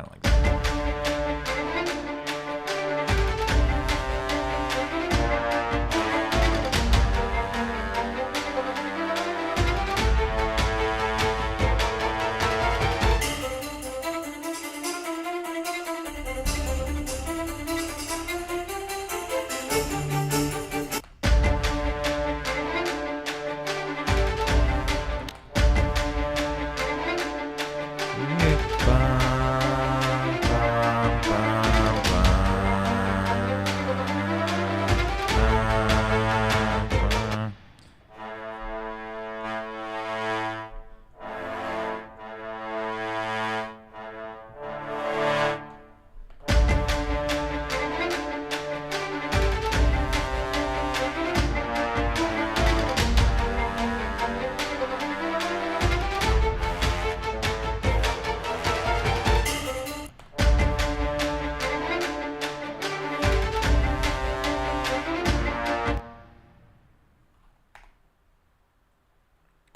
Kind of like that.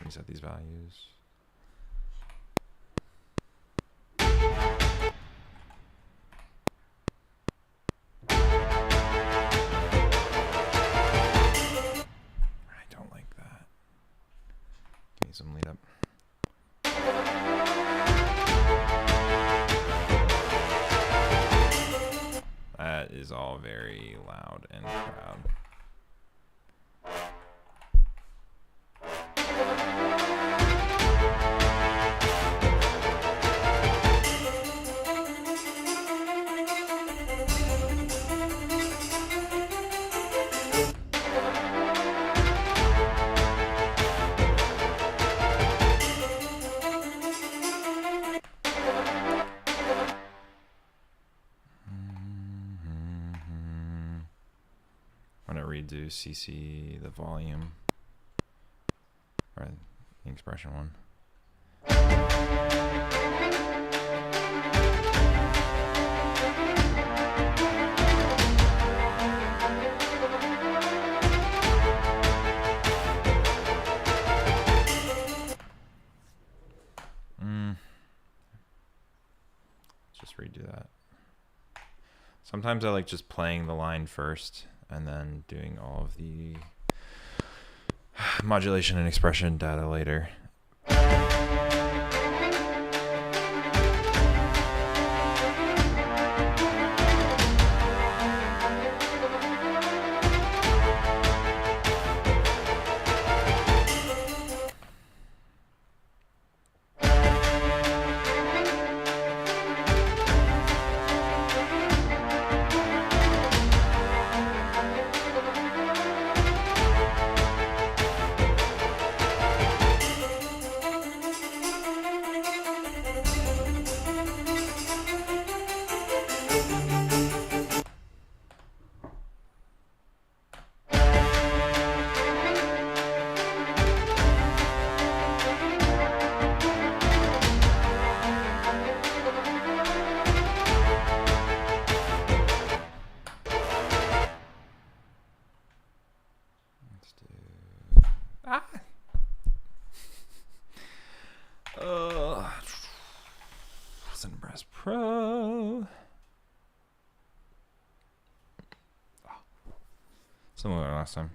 Reset these values. I don't like that. Give me some lead up. That is all very loud and proud. I'm going to redo CC the volume, or the expression one. Let's just redo that. Sometimes I like just playing the line first and then doing all of the modulation and expression data later. Press Pro. Similar to last time.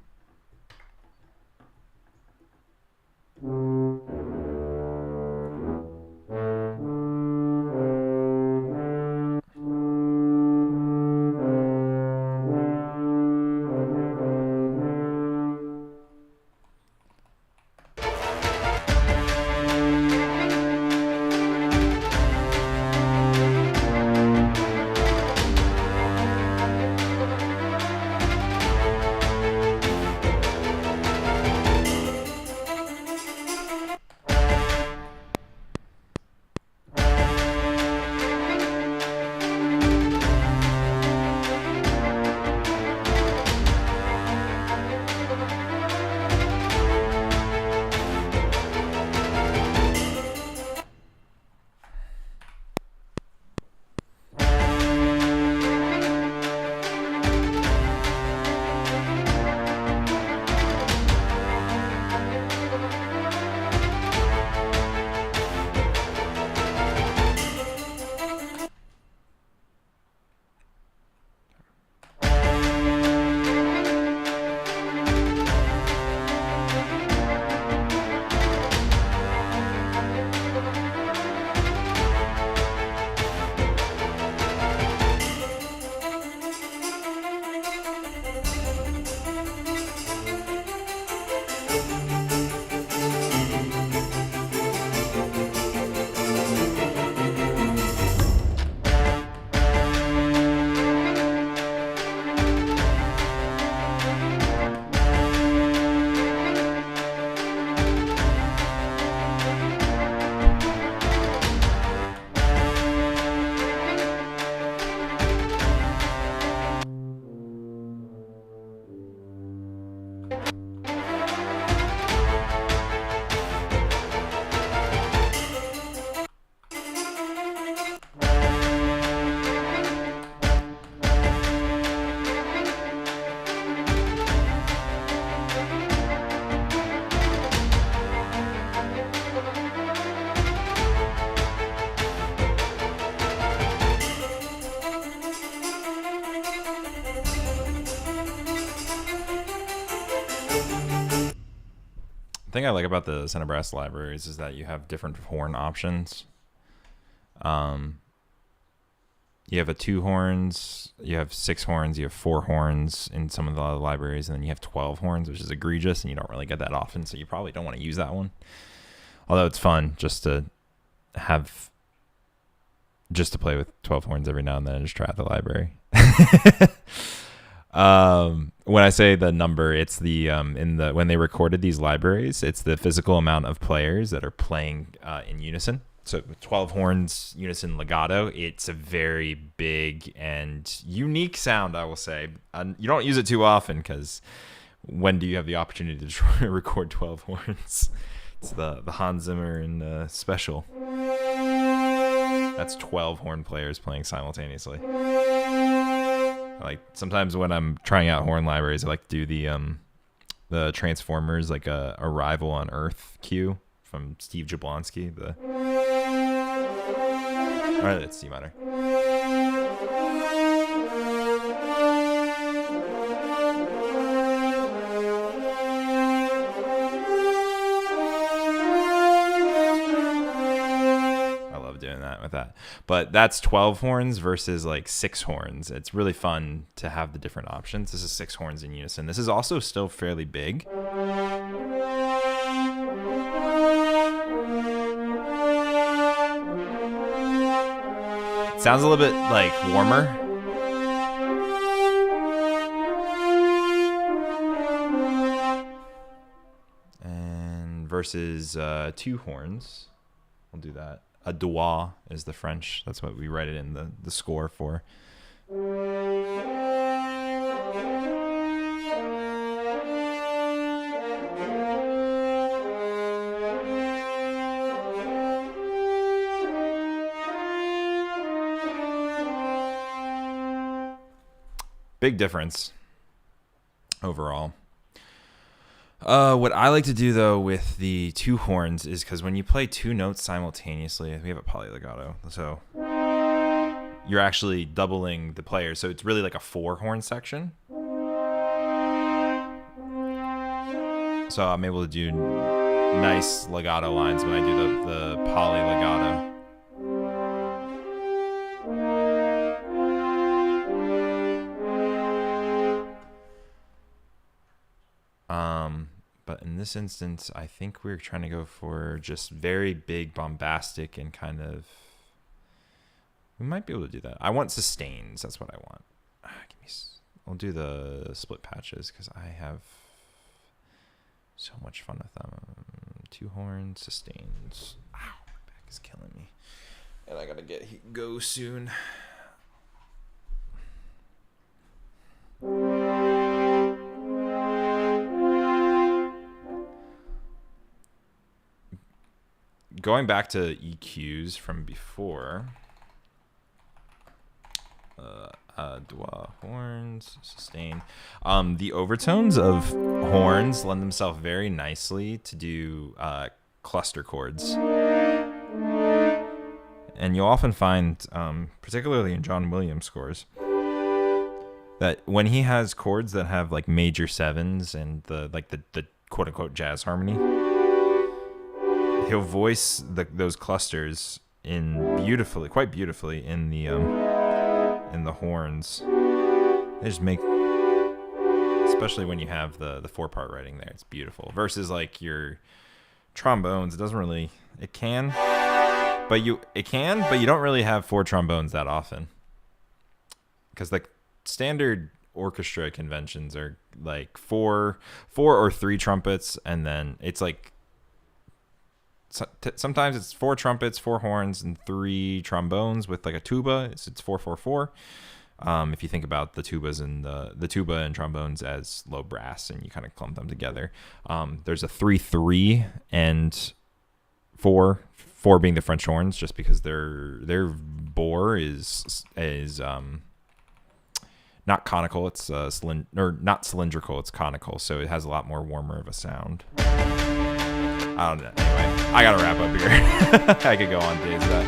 thing I like about the center brass libraries is that you have different horn options. You have 2 horns, you have 6 horns, you have 4 horns in some of the other libraries, and then you have 12 horns, which is egregious, and you don't really get that often, so you probably don't want to use that one. Although it's fun just to play with 12 horns every now and then and just try out the library. When I say the number, it's the when they recorded these libraries, it's the physical amount of players that are playing in unison. So 12 horns, unison legato, it's a very big and unique sound, I will say. You don't use it too often because when do you have the opportunity to record 12 horns? It's the Hans Zimmer and special. That's 12 horn players playing simultaneously. Like sometimes when I'm trying out horn libraries, I like to do the Transformers, like a Arrival on Earth cue from Steve Jablonsky. All right, that's C minor. I love doing that with that. But that's 12 horns versus like 6 horns. It's really fun to have the different options. This is 6 horns in unison. This is also still fairly big. Sounds a little bit like warmer. And versus 2 horns. We'll do that. A doigt is the French. That's what we write it in the score for. Big difference overall. What I like to do though with the 2 horns is because when you play 2 notes simultaneously, we have a polylegato, so you're actually doubling the players. So it's really like a 4 horn section. So I'm able to do nice legato lines when I do the polylegato. But in this instance, I think we're trying to go for just very big, bombastic, and kind of... We might be able to do that. I want sustains. That's what I want. I'll do the split patches because I have so much fun with them. 2 horns, sustains. Ow, my back is killing me. And I gotta go soon. Going back to EQs from before, doigt, horns, sustain. The overtones of horns lend themselves very nicely to do cluster chords. And you'll often find, particularly in John Williams scores, that when he has chords that have like major 7s and the quote unquote jazz harmony, he'll voice those clusters quite beautifully in the horns. They just make, especially when you have the 4-part writing there, it's beautiful. Versus like your trombones, it doesn't really. It can, but you don't really have 4 trombones that often. Because like standard orchestra conventions are like 4 or 3 trumpets, and then it's like. Sometimes it's 4 trumpets, 4 horns, and 3 trombones with like a tuba. It's 4-4-4. If you think about the tubas and the tuba and trombones as low brass, and you kind of clump them together. There's a 3-3 and 4 being the French horns, just because their bore is not conical. It's not cylindrical. It's conical, so it has a lot more warmer of a sound. I don't know. Anyway, I gotta wrap up here. I could go on days of that.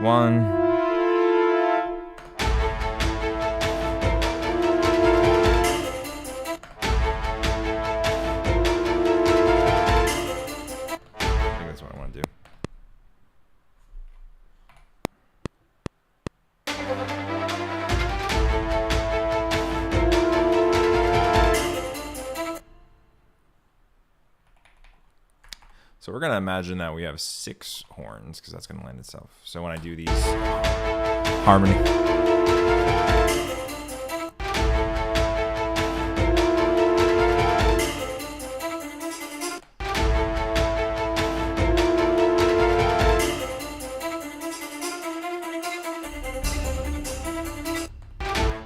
1. So we're going to imagine that we have 6 horns because that's going to land itself. So when I do these harmony.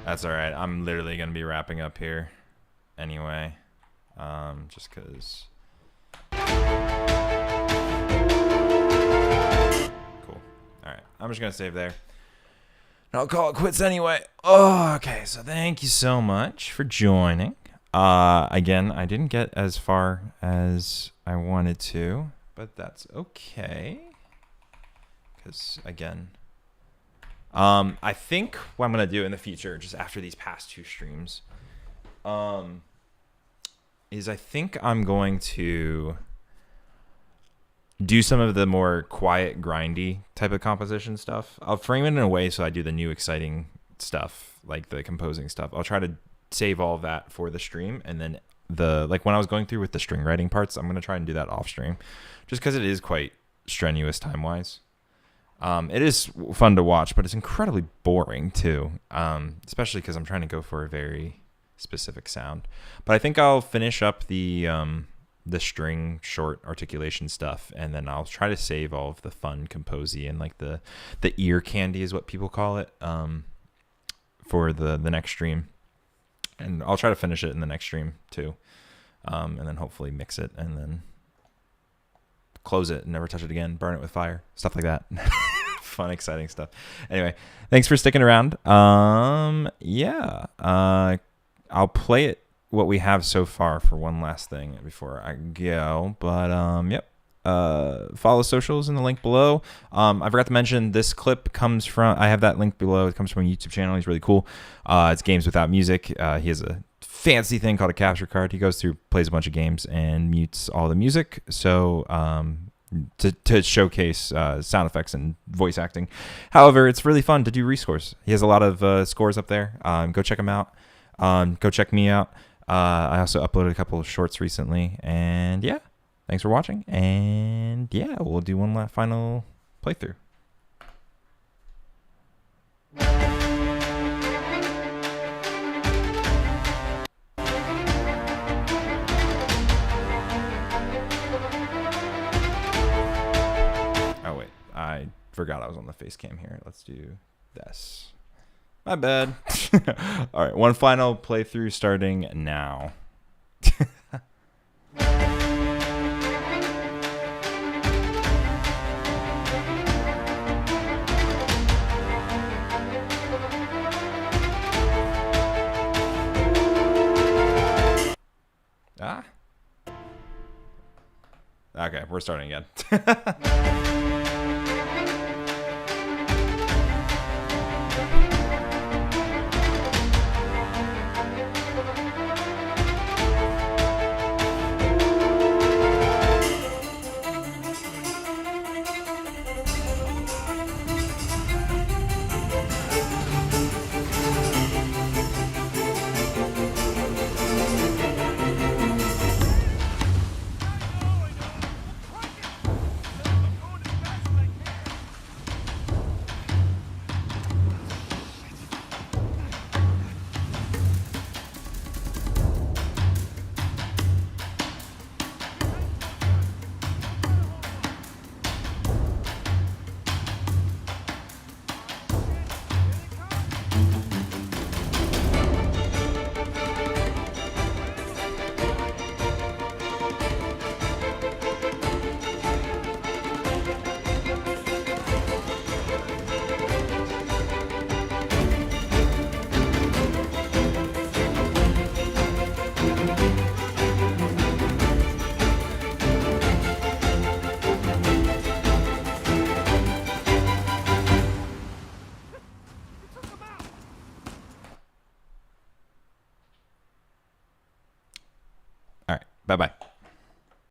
That's all right. I'm literally going to be wrapping up here anyway, just because. Alright, I'm just going to save there. And I'll call it quits anyway. Oh, okay. So thank you so much for joining. Again, I didn't get as far as I wanted to, but that's okay. Because, again, I think what I'm going to do in the future, just after these past 2 streams, is I think I'm going to do some of the more quiet, grindy type of composition stuff. I'll frame it in a way so I do the new exciting stuff, like the composing stuff. I'll try to save all of that for the stream, and then like when I was going through with the string writing parts, I'm going to try and do that off stream, just because it is quite strenuous time-wise. It is fun to watch, but it's incredibly boring too, especially because I'm trying to go for a very specific sound. But I think I'll finish up the string short articulation stuff, and then I'll try to save all of the fun composy and like the ear candy is what people call it, for the next stream. And I'll try to finish it in the next stream too, and then hopefully mix it and then close it and never touch it again, burn it with fire, stuff like that. Fun, exciting stuff. Anyway, thanks for sticking around. I'll play it what we have so far for one last thing before I go, but follow socials in the link below. I forgot to mention this clip comes from, I have that link below. It comes from a YouTube channel. He's really cool. It's Games Without Music. He has a fancy thing called a capture card. He goes through, plays a bunch of games and mutes all the music. So to showcase sound effects and voice acting. However, it's really fun to do rescores. He has a lot of scores up there. Go check him out. Go check me out. I also uploaded a couple of shorts recently, and yeah, thanks for watching, and yeah, we'll do one last final playthrough. Oh wait, I forgot I was on the face cam here. Let's do this. My bad. All right, one final playthrough starting now. Okay, we're starting again. Bye bye.